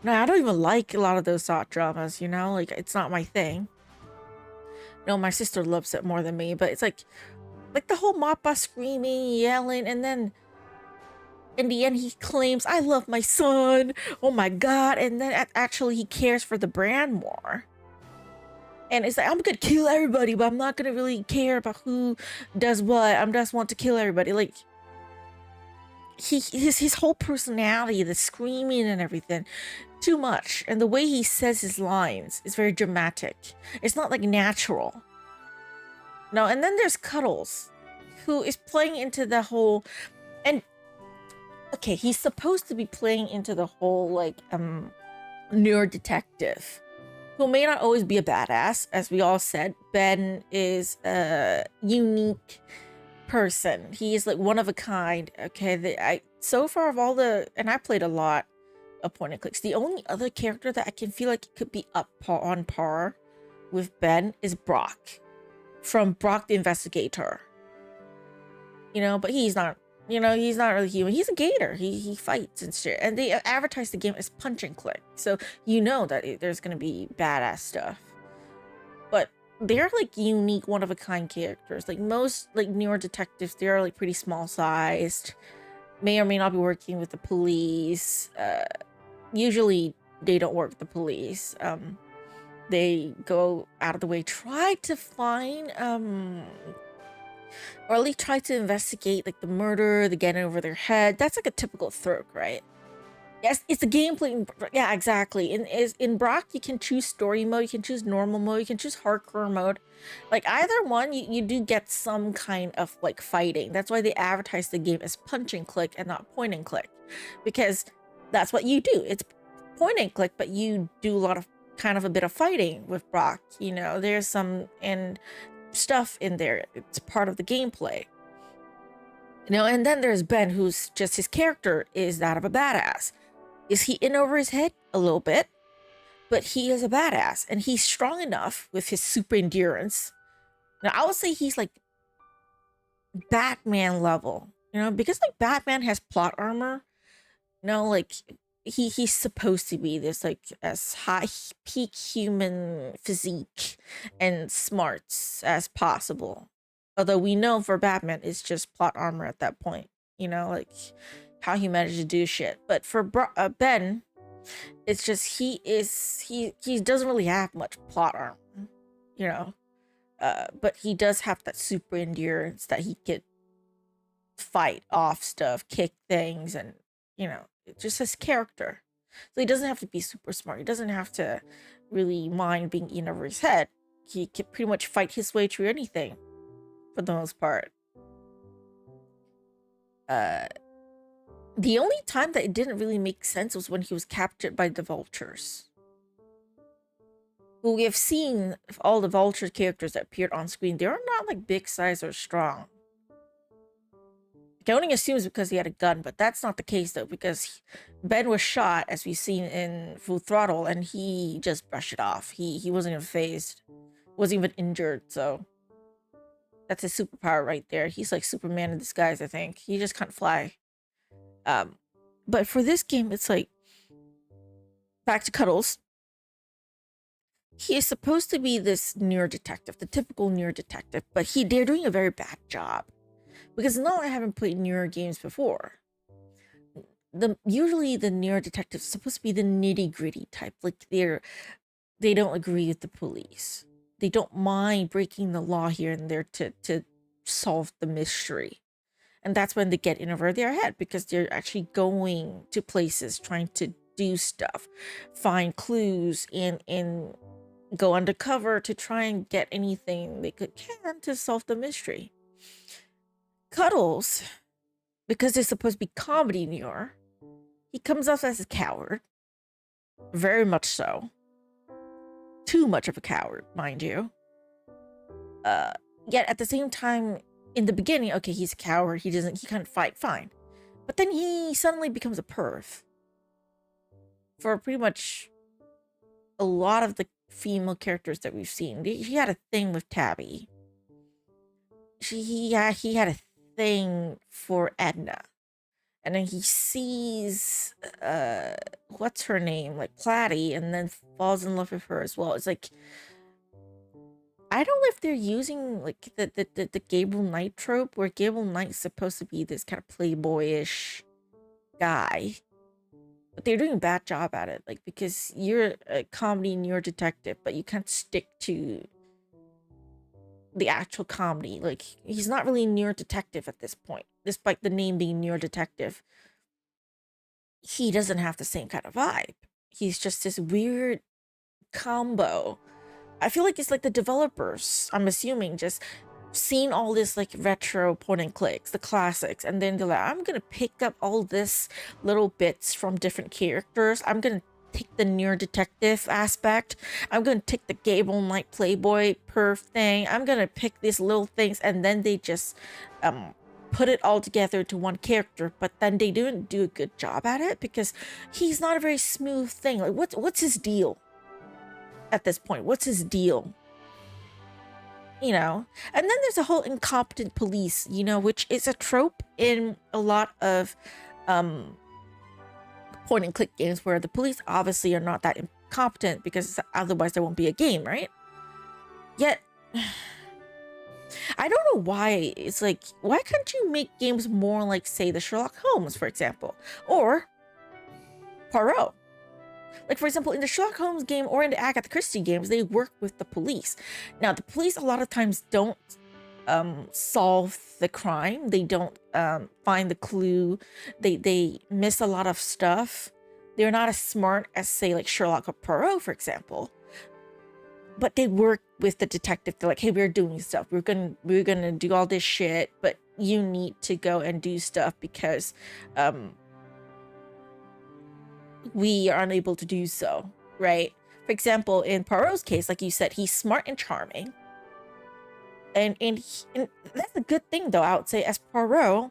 No, I don't even like a lot of those soft dramas. You know, like, it's not my thing. No, my sister loves it more than me, but it's like the whole Mappa screaming, yelling, and then in the end, he claims, I love my son. Oh my God. And then actually he cares for the brand more. And it's like, I'm going to kill everybody, but I'm not going to really care about who does what. I just want to kill everybody. Like, his whole personality, the screaming and everything, too much. And the way he says his lines is very dramatic. It's not like natural. No, and then there's Cuddles, who is playing into the whole, and okay, he's supposed to be playing into the whole, like, nerd detective, who may not always be a badass. As we all said, Ben is a unique person. He is like one of a kind. Okay, so far of all the, and I played a lot of point and clicks, the only other character that I can feel like could be on par with Ben is Brock, from Brock the Investigator. You know, but he's not, you know, he's not really human. He's a gator. He fights and shit. And they advertise the game as punch and click. So you know that there's going to be badass stuff. But they're like unique, one of a kind characters. Like most like newer detectives, they're like pretty small sized. May or may not be working with the police. Usually they don't work with the police. They go out of the way, try to find or at least try to investigate like the murder, the getting over their head. That's like a typical trope, right? Yes, it's a gameplay. Yeah, exactly. In Brock, you can choose story mode, you can choose normal mode, you can choose hardcore mode. Like either one, you do get some kind of like fighting. That's why they advertise the game as punch and click and not point and click, because that's what you do. It's point and click, but you do a lot of kind of a bit of fighting with Brock. You know, there's some stuff in there. It's part of the gameplay. You know, and then there's Ben, who's just, his character is that of a badass. Is he in over his head? A little bit. But he is a badass, and he's strong enough with his super endurance. Now, I would say he's like Batman level, you know, because like Batman has plot armor. You know, like he's supposed to be this like as high peak human physique and smarts as possible. Although we know for Batman it's just plot armor at that point, you know, like how he managed to do shit. But for Ben, it's just he doesn't really have much plot armor, you know. But he does have that super endurance that he could fight off stuff, kick things, and you know, it's just his character. So he doesn't have to be super smart. He doesn't have to really mind being in over his head. He can pretty much fight his way through anything for the most part. The only time that it didn't really make sense was when he was captured by the vultures. Who we have seen all the vulture characters that appeared on screen, they're not like big size or strong. I can only assume it's because he had a gun, but that's not the case though, because Ben was shot, as we've seen in Full Throttle, and he just brushed it off. He wasn't even phased, wasn't even injured, so that's his superpower right there. He's like Superman in disguise, I think. He just can't fly. But for this game, it's like, back to Cuddles. He is supposed to be this near detective, the typical near detective, but they're doing a very bad job. Because no, I haven't played newer games before. Usually the newer detectives supposed to be the nitty-gritty type. Like they don't agree with the police. They don't mind breaking the law here and there to solve the mystery. And that's when they get in over their head, because they're actually going to places, trying to do stuff, find clues, and go undercover to try and get anything they can to solve the mystery. Cuddles, because they're supposed to be comedy noir, he comes off as a coward. Very much so. Too much of a coward, mind you. Yet at the same time, in the beginning, okay, he's a coward, he can't fight, fine. But then he suddenly becomes a perv. For pretty much a lot of the female characters that we've seen. He had a thing with Tabby. He had a thing for Edna. And then he sees what's her name, like Platy, and then falls in love with her as well. It's like, I don't know if they're using like the Gabriel Knight trope, where Gabriel Knight's supposed to be this kind of playboyish guy, but they're doing a bad job at it. Like, because you're a comedy and you're a detective, but you can't stick to the actual comedy. Like, he's not really near detective at this point, despite the name being near detective. He doesn't have the same kind of vibe. He's just this weird combo. I feel like it's like the developers, I'm assuming, just seen all this like retro point and clicks, the classics, and then they're like, I'm gonna pick up all this little bits from different characters. I'm gonna take the near detective aspect. I'm gonna take the Gable Knight playboy perf thing. I'm gonna pick these little things, and then they just put it all together to one character. But then they didn't do a good job at it, because he's not a very smooth thing. Like, what's his deal at this point? What's his deal? You know? And then there's a whole incompetent police, you know, which is a trope in a lot of point and click games, where the police obviously are not that incompetent, because otherwise there won't be a game, right? Yet I don't know why. It's like, why can't you make games more like, say, the Sherlock Holmes, for example, or Poirot? Like, for example, in the Sherlock Holmes game or in the Agatha Christie games, they work with the police. Now, the police a lot of times don't solve the crime. They don't find the clue. They miss a lot of stuff. They're not as smart as, say, like Sherlock or Poirot, for example. But they work with the detective. They're like, hey, we're doing stuff. We're gonna do all this shit, but you need to go and do stuff because we are unable to do so, right? For example, in Poirot's case, like you said, he's smart and charming. And that's a good thing, though, I would say, as Poirot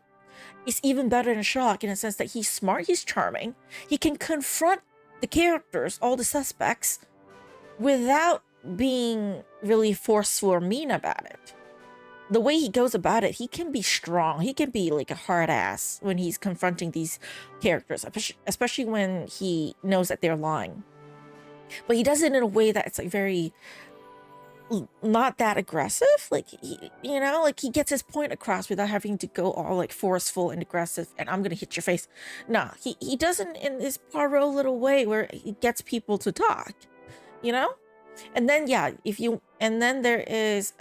is even better than Sherlock in a sense that he's smart, he's charming. He can confront the characters, all the suspects, without being really forceful or mean about it. The way he goes about it, he can be strong. He can be like a hard ass when he's confronting these characters, especially when he knows that they're lying. But he does it in a way that it's like very not that aggressive. Like, you know, like he gets his point across without having to go all like forceful and aggressive and I'm gonna hit your face. Nah, he doesn't in this Poirot little way where he gets people to talk, you know? And then, yeah, and then there is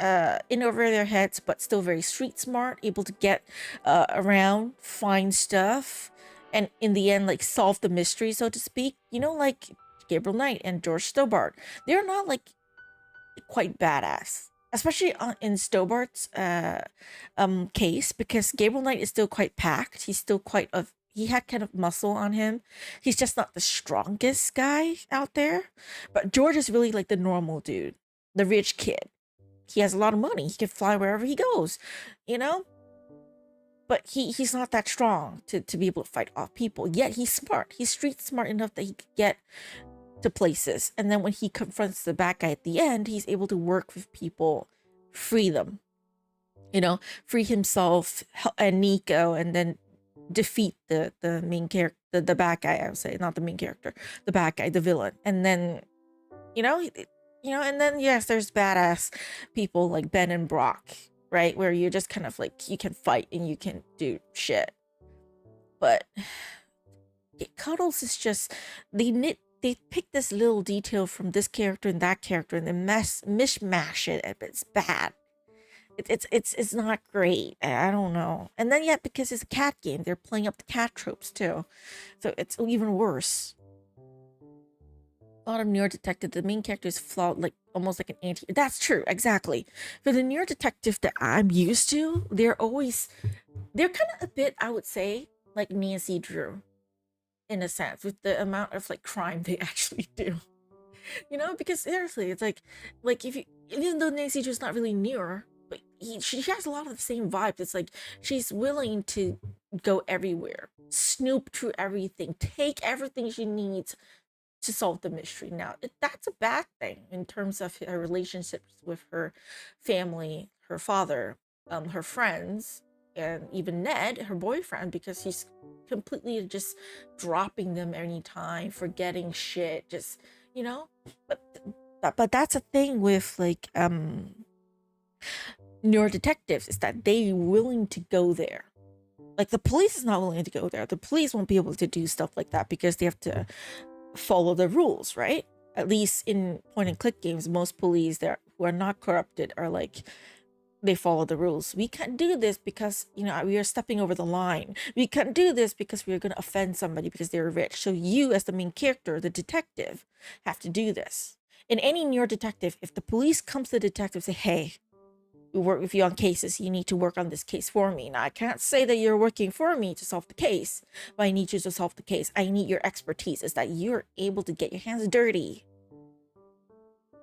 in over their heads, but still very street smart, able to get around, find stuff, and in the end, like, solve the mystery, so to speak. You know, like Gabriel Knight and George Stobart. They're not, like, quite badass. Especially in Stobart's case, because Gabriel Knight is still quite packed. He's still he had kind of muscle on him. He's just not the strongest guy out there. But George is really like the normal dude, the rich kid. He has a lot of money. He can fly wherever he goes, you know? But he's not that strong to be able to fight off people. Yet he's smart. He's street smart enough that he could get to places. And then when he confronts the bad guy at the end, he's able to work with people, free them. You know, free himself and Nico, and then defeat the main character, the bad guy, I would say, not the main character, the bad guy, the villain. And then, and then, yes, there's badass people like Ben and Brock, right? Where you're just kind of like, you can fight and you can do shit. But Cuddles is just, they pick this little detail from this character and that character and then mishmash it, and it's bad. It's not great. I don't know. And then yet, because it's a cat game, they're playing up the cat tropes too, so it's even worse. A lot of Near Detective, the main character is flawed, like almost like an anti. That's true, exactly. For the Near Detective that I'm used to, they're kind of a bit, I would say, like Nancy Drew, in a sense, with the amount of like crime they actually do. You know, because seriously, it's like even though Nancy Drew's not really near, but she has a lot of the same vibes. It's like she's willing to go everywhere snoop through everything, take everything she needs to solve the mystery. Now, that's a bad thing in terms of her relationships with her family, her father, her friends, and even Ned, her boyfriend, because he's completely just dropping them anytime, forgetting shit, just, you know. But that's a thing with like newer detectives, is that they willing to go there. Like the police is not willing to go there. The police won't be able to do stuff like that because they have to follow the rules, right? At least in point and click games, most police there who are not corrupted are like, they follow the rules. We can't do this because, you know, we are stepping over the line. We can't do this because we are going to offend somebody because they're rich. So you, as the main character, the detective, have to do this. In any newer detective, if the police comes to the detective and say, hey, we work with you on cases, you need to work on this case for me. Now, I can't say that you're working for me to solve the case, but I need you to solve the case. I need your expertise, is that you're able to get your hands dirty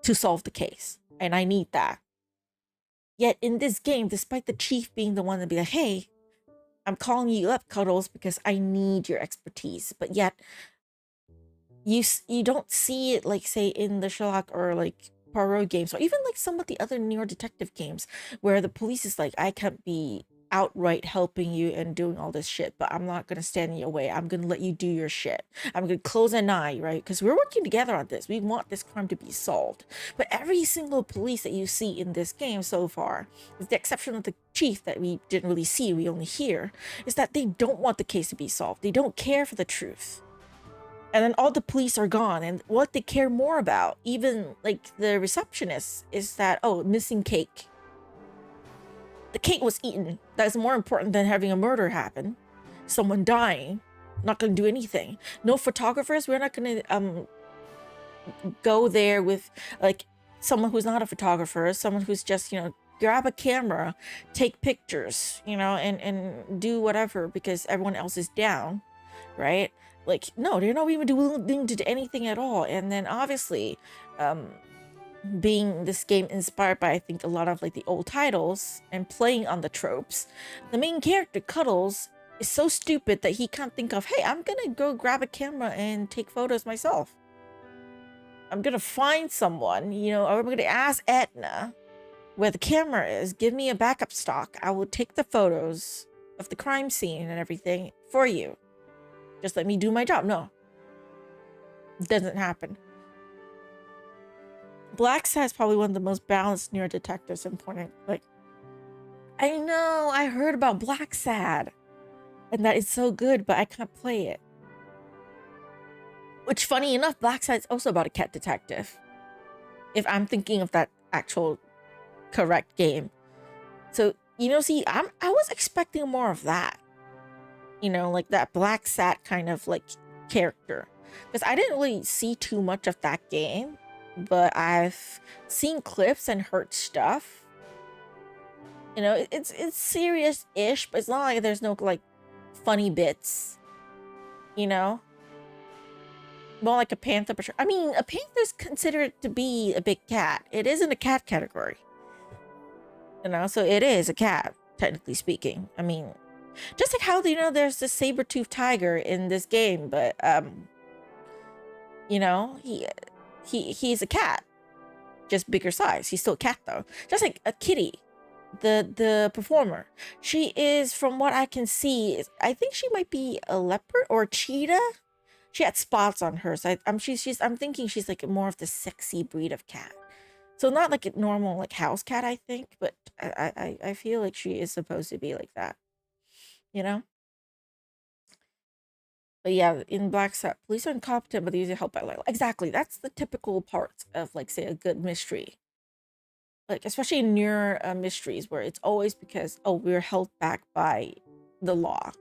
to solve the case. And I need that. Yet in this game, despite the chief being the one to be like, hey, I'm calling you up, Cuddles, because I need your expertise. But yet, you don't see it, like, say, in the Sherlock or, like, Poirot games, or even, like, some of the other newer detective games, where the police is like, I can't be outright helping you and doing all this shit, but I'm not gonna stand in your way. I'm gonna let you do your shit. I'm gonna close an eye, right? Because we're working together on this. We want this crime to be solved. But every single police that you see in this game so far, with the exception of the chief that we didn't really see, we only hear, is that they don't want the case to be solved. They don't care for the truth. And then all the police are gone, and what they care more about, even like the receptionist, is that, oh, missing cake. The cake was eaten. That's more important than having a murder happen. Someone dying. Not gonna do anything. No photographers. We're not gonna go there with like someone who's not a photographer, someone who's just, you know, grab a camera, take pictures, you know, and do whatever because everyone else is down, right? Like, no, they're not even willing to do anything at all. And then obviously, being this game inspired by, I think, a lot of like the old titles and playing on the tropes, the main character, Cuddles, is so stupid that he can't think of, hey, I'm gonna go grab a camera and take photos myself. I'm gonna find someone, you know, or I'm gonna ask Edna where the camera is, give me a backup stock. I will take the photos of the crime scene and everything for you. Just let me do my job. No. It doesn't happen. Blacksad is probably one of the most balanced newer detectives in point. Like, I know, I heard about Blacksad. And that is so good, but I can't play it. Which, funny enough, Blacksad is also about a cat detective. If I'm thinking of that actual correct game. So, you know, see, I was expecting more of that. You know, like that Blacksad kind of like character. Because I didn't really see too much of that game. But I've seen clips and heard stuff. You know, it's serious-ish, but it's not like there's no like funny bits. You know? More like a panther. I mean, a panther's considered to be a big cat. It is in the cat category. You know, so it is a cat, technically speaking. I mean, just like how, you know, there's this saber-toothed tiger in this game, but you know, he's a cat, just bigger size. He's still a cat though. Just like a kitty, the performer. She is, from what I can see, I think she might be a leopard or a cheetah. She had spots on her, so I'm thinking she's like more of the sexy breed of cat. So not like a normal like house cat, I think, but I feel like she is supposed to be like that, you know. But yeah, in Blacksad, police are incompetent, but they usually help by like, exactly. That's the typical parts of like, say, a good mystery. Like, especially in newer mysteries where it's always because, oh, we're held back by the law.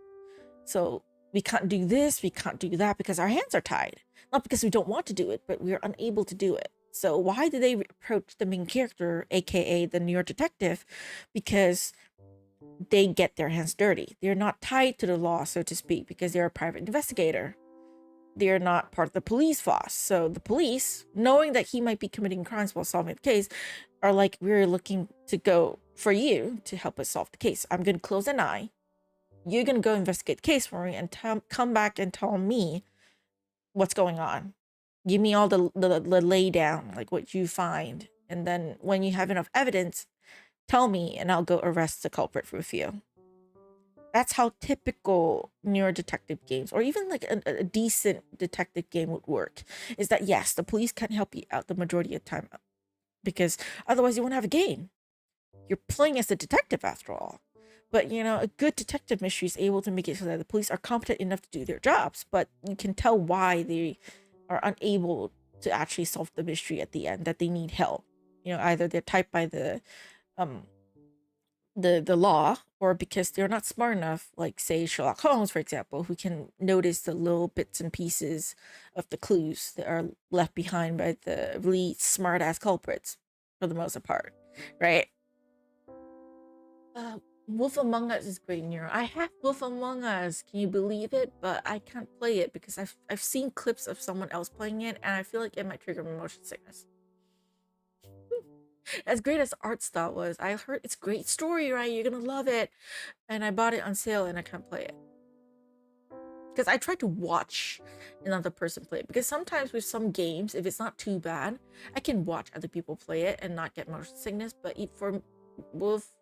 So we can't do this, we can't do that because our hands are tied. Not because we don't want to do it, but we're unable to do it. So why do they approach the main character, aka the newer detective? Because they get their hands dirty. They're not tied to the law, so to speak, because they're a private investigator. They're not part of the police force. So the police, knowing that he might be committing crimes while solving the case, are like, we're looking to go for you to help us solve the case. I'm going to close an eye. you're gonna go investigate the case for me and come back and tell me what's going on. Give me all the lay down, like what you find, and then when you have enough evidence, tell me, and I'll go arrest the culprit with you. That's how typical neurodetective games, or even like a decent detective game would work. Is that yes, the police can help you out the majority of the time, because otherwise you won't have a game. You're playing as a detective after all. But you know, a good detective mystery is able to make it so that the police are competent enough to do their jobs, but you can tell why they are unable to actually solve the mystery at the end, that they need help. You know, either they're typed by the law, or because they're not smart enough, like say Sherlock Holmes, for example, who can notice the little bits and pieces of the clues that are left behind by the really smart ass culprits for the most part, right? Wolf Among Us is great, Nero. I have Wolf Among Us, can you believe it? But I can't play it because I've seen clips of someone else playing it, and I feel like it might trigger motion sickness. As great as the art style was, I heard it's great story, right? You're gonna love it. And I bought it on sale and I can't play it. Because I tried to watch another person play it. Because sometimes with some games, if it's not too bad, I can watch other people play it and not get motion sickness. But for Wolf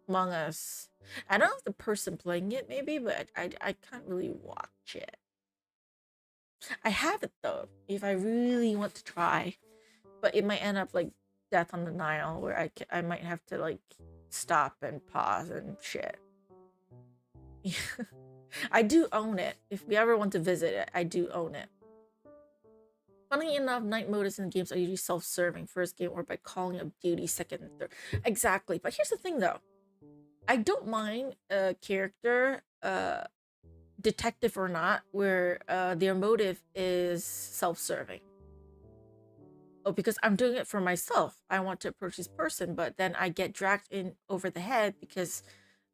Among Us, I don't know if the person playing it maybe, but I can't really watch it. I have it though, if I really want to try. But it might end up like Death on the Nile, where I might have to like stop and pause and shit. I do own it. If we ever want to visit it, I do own it. Funny enough, night modes in games are usually self-serving, first game or by calling up duty, second and third. Exactly. But here's the thing though. I don't mind a character, detective or not, where their motive is self-serving. Oh, because I'm doing it for myself. I want to approach this person, but then I get dragged in over the head because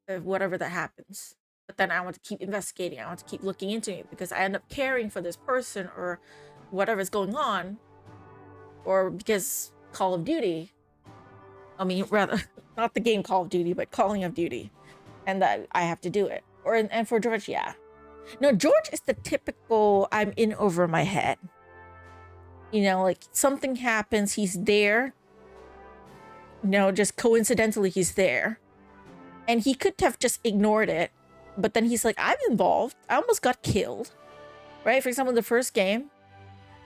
of whatever that happens. But then I want to keep investigating. I want to keep looking into it because I end up caring for this person or whatever's going on. Or because Call of Duty, I mean, rather, not the game Call of Duty, but Calling of Duty. And that I have to do it. And for George, yeah. No, George is the typical I'm in over my head. You know, like something happens, he's there. You know, just coincidentally, he's there. And he could have just ignored it. But then he's like, I'm involved. I almost got killed. Right? For example, the first game.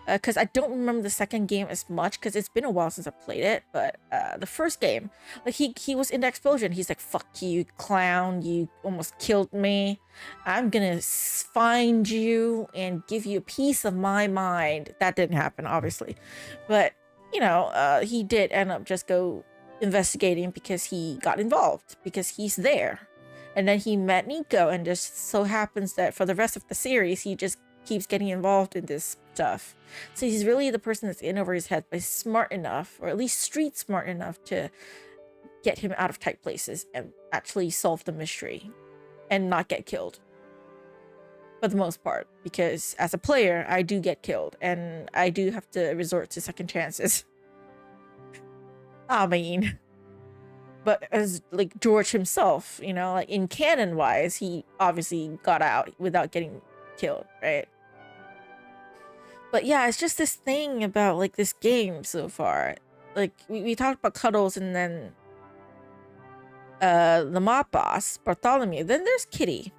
Because I don't remember the second game as much because it's been a while since I played it. But the first game, like he was in the explosion. He's like, fuck you, clown. You almost killed me. I'm gonna find you and give you a piece of my mind. That didn't happen, obviously. But, you know, he did end up just go investigating because he got involved. Because he's there. And then he met Nico, and just so happens that for the rest of the series, he just keeps getting involved in this stuff. So he's really the person that's in over his head, but smart enough, or at least street smart enough, to get him out of tight places and actually solve the mystery and not get killed. For the most part, because as a player, I do get killed and I do have to resort to second chances. I mean, but as like George himself, you know, like in canon wise, he obviously got out without getting killed, right? But yeah, it's just this thing about like this game so far. Like we talked about Cuddles, and then the mob boss, Bartholomew. Then there's Kitty,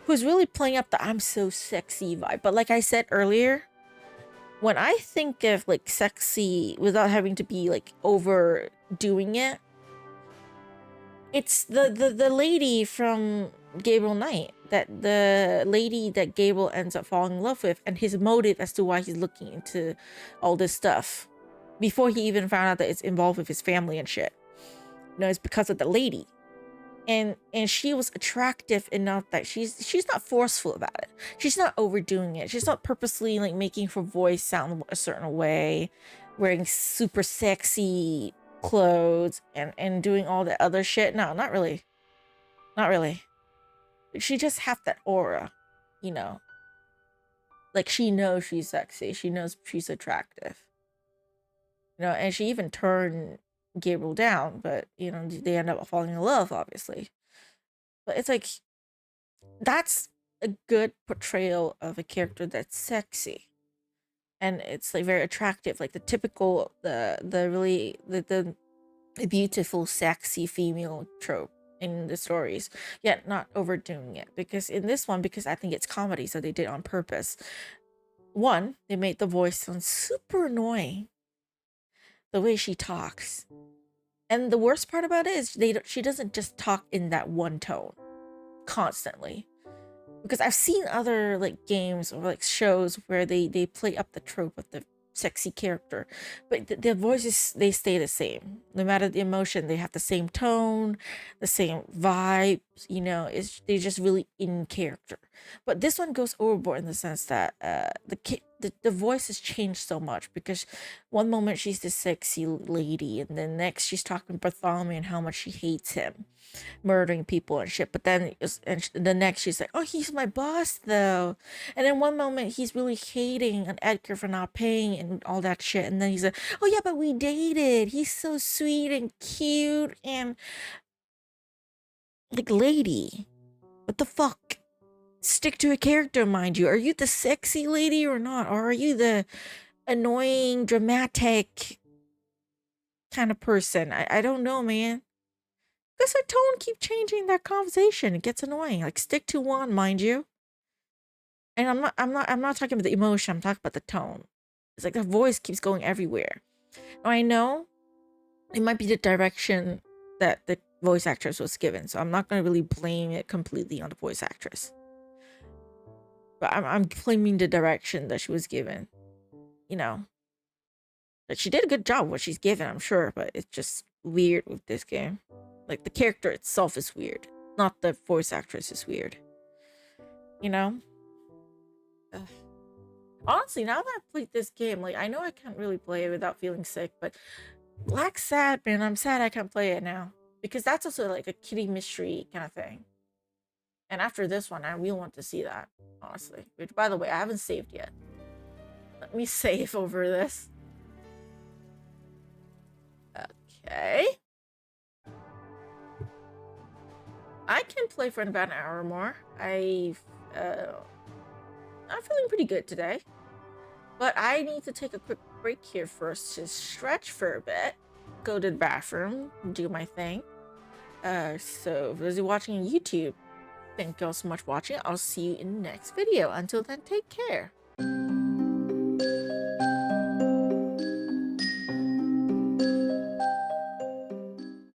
who's really playing up the I'm so sexy vibe. But like I said earlier, when I think of like sexy without having to be like overdoing it, it's the lady from Gabriel Knight, that the lady that Gabriel ends up falling in love with, and his motive as to why he's looking into all this stuff before he even found out that it's involved with his family and shit. You know, it's because of the lady. And she was attractive enough that she's not forceful about it. She's not overdoing it. She's not purposely like making her voice sound a certain way, wearing super sexy clothes and doing all the other shit. No, not really. Not really. She just has that aura, you know. Like she knows she's sexy. She knows she's attractive. You know, and she even turned Gabriel down, but you know, they end up falling in love, obviously. But it's like, that's a good portrayal of a character that's sexy. And it's like very attractive, like the typical, the really, the beautiful, sexy female trope in the stories, yet not overdoing it. Because in this one, because I think it's comedy, so they did it on purpose. One, they made the voice sound super annoying, the way she talks. And the worst part about it is she doesn't just talk in that one tone constantly. Because I've seen other like games or like shows where they play up the trope of the sexy character, but their voices, they stay the same no matter the emotion. They have the same tone, the same vibes, you know. It's, they're just really in character. But this one goes overboard in the sense that the voice has changed so much, because one moment she's this sexy lady, and then next she's talking Bartholomew and how much she hates him, murdering people and shit. But then the next she's like, oh, he's my boss though. And then one moment he's really hating on Edgar for not paying and all that shit. And then he's like, oh yeah, but we dated. He's so sweet and cute and like, lady, what the fuck? Stick to a character, mind you. Are you the sexy lady or not? Or are you the annoying, dramatic kind of person? I don't know, man. Because her tone keep changing that conversation. It gets annoying. Like, stick to one, mind you. And I'm not talking about the emotion. I'm talking about the tone. It's like the voice keeps going everywhere. Now, I know it might be the direction that the voice actress was given, so I'm not going to really blame it completely on the voice actress. But I'm blaming the direction that she was given. You know, that she did a good job what she's given, I'm sure, but it's just weird with this game. Like, the character itself is weird, not the voice actress is weird. You know? Ugh. Honestly, now that I've played this game, like, I know I can't really play it without feeling sick, but Black's sad, man. I'm sad I can't play it now. Because that's also like a kitty mystery kind of thing. And after this one, I really want to see that, honestly. Which, by the way, I haven't saved yet. Let me save over this. Okay. I can play for about an hour or more. I'm feeling pretty good today. But I need to take a quick break here first to stretch for a bit. Go to the bathroom, do my thing. So for those who are watching on YouTube, thank you all so much for watching. I'll see you in the next video. Until then, take care.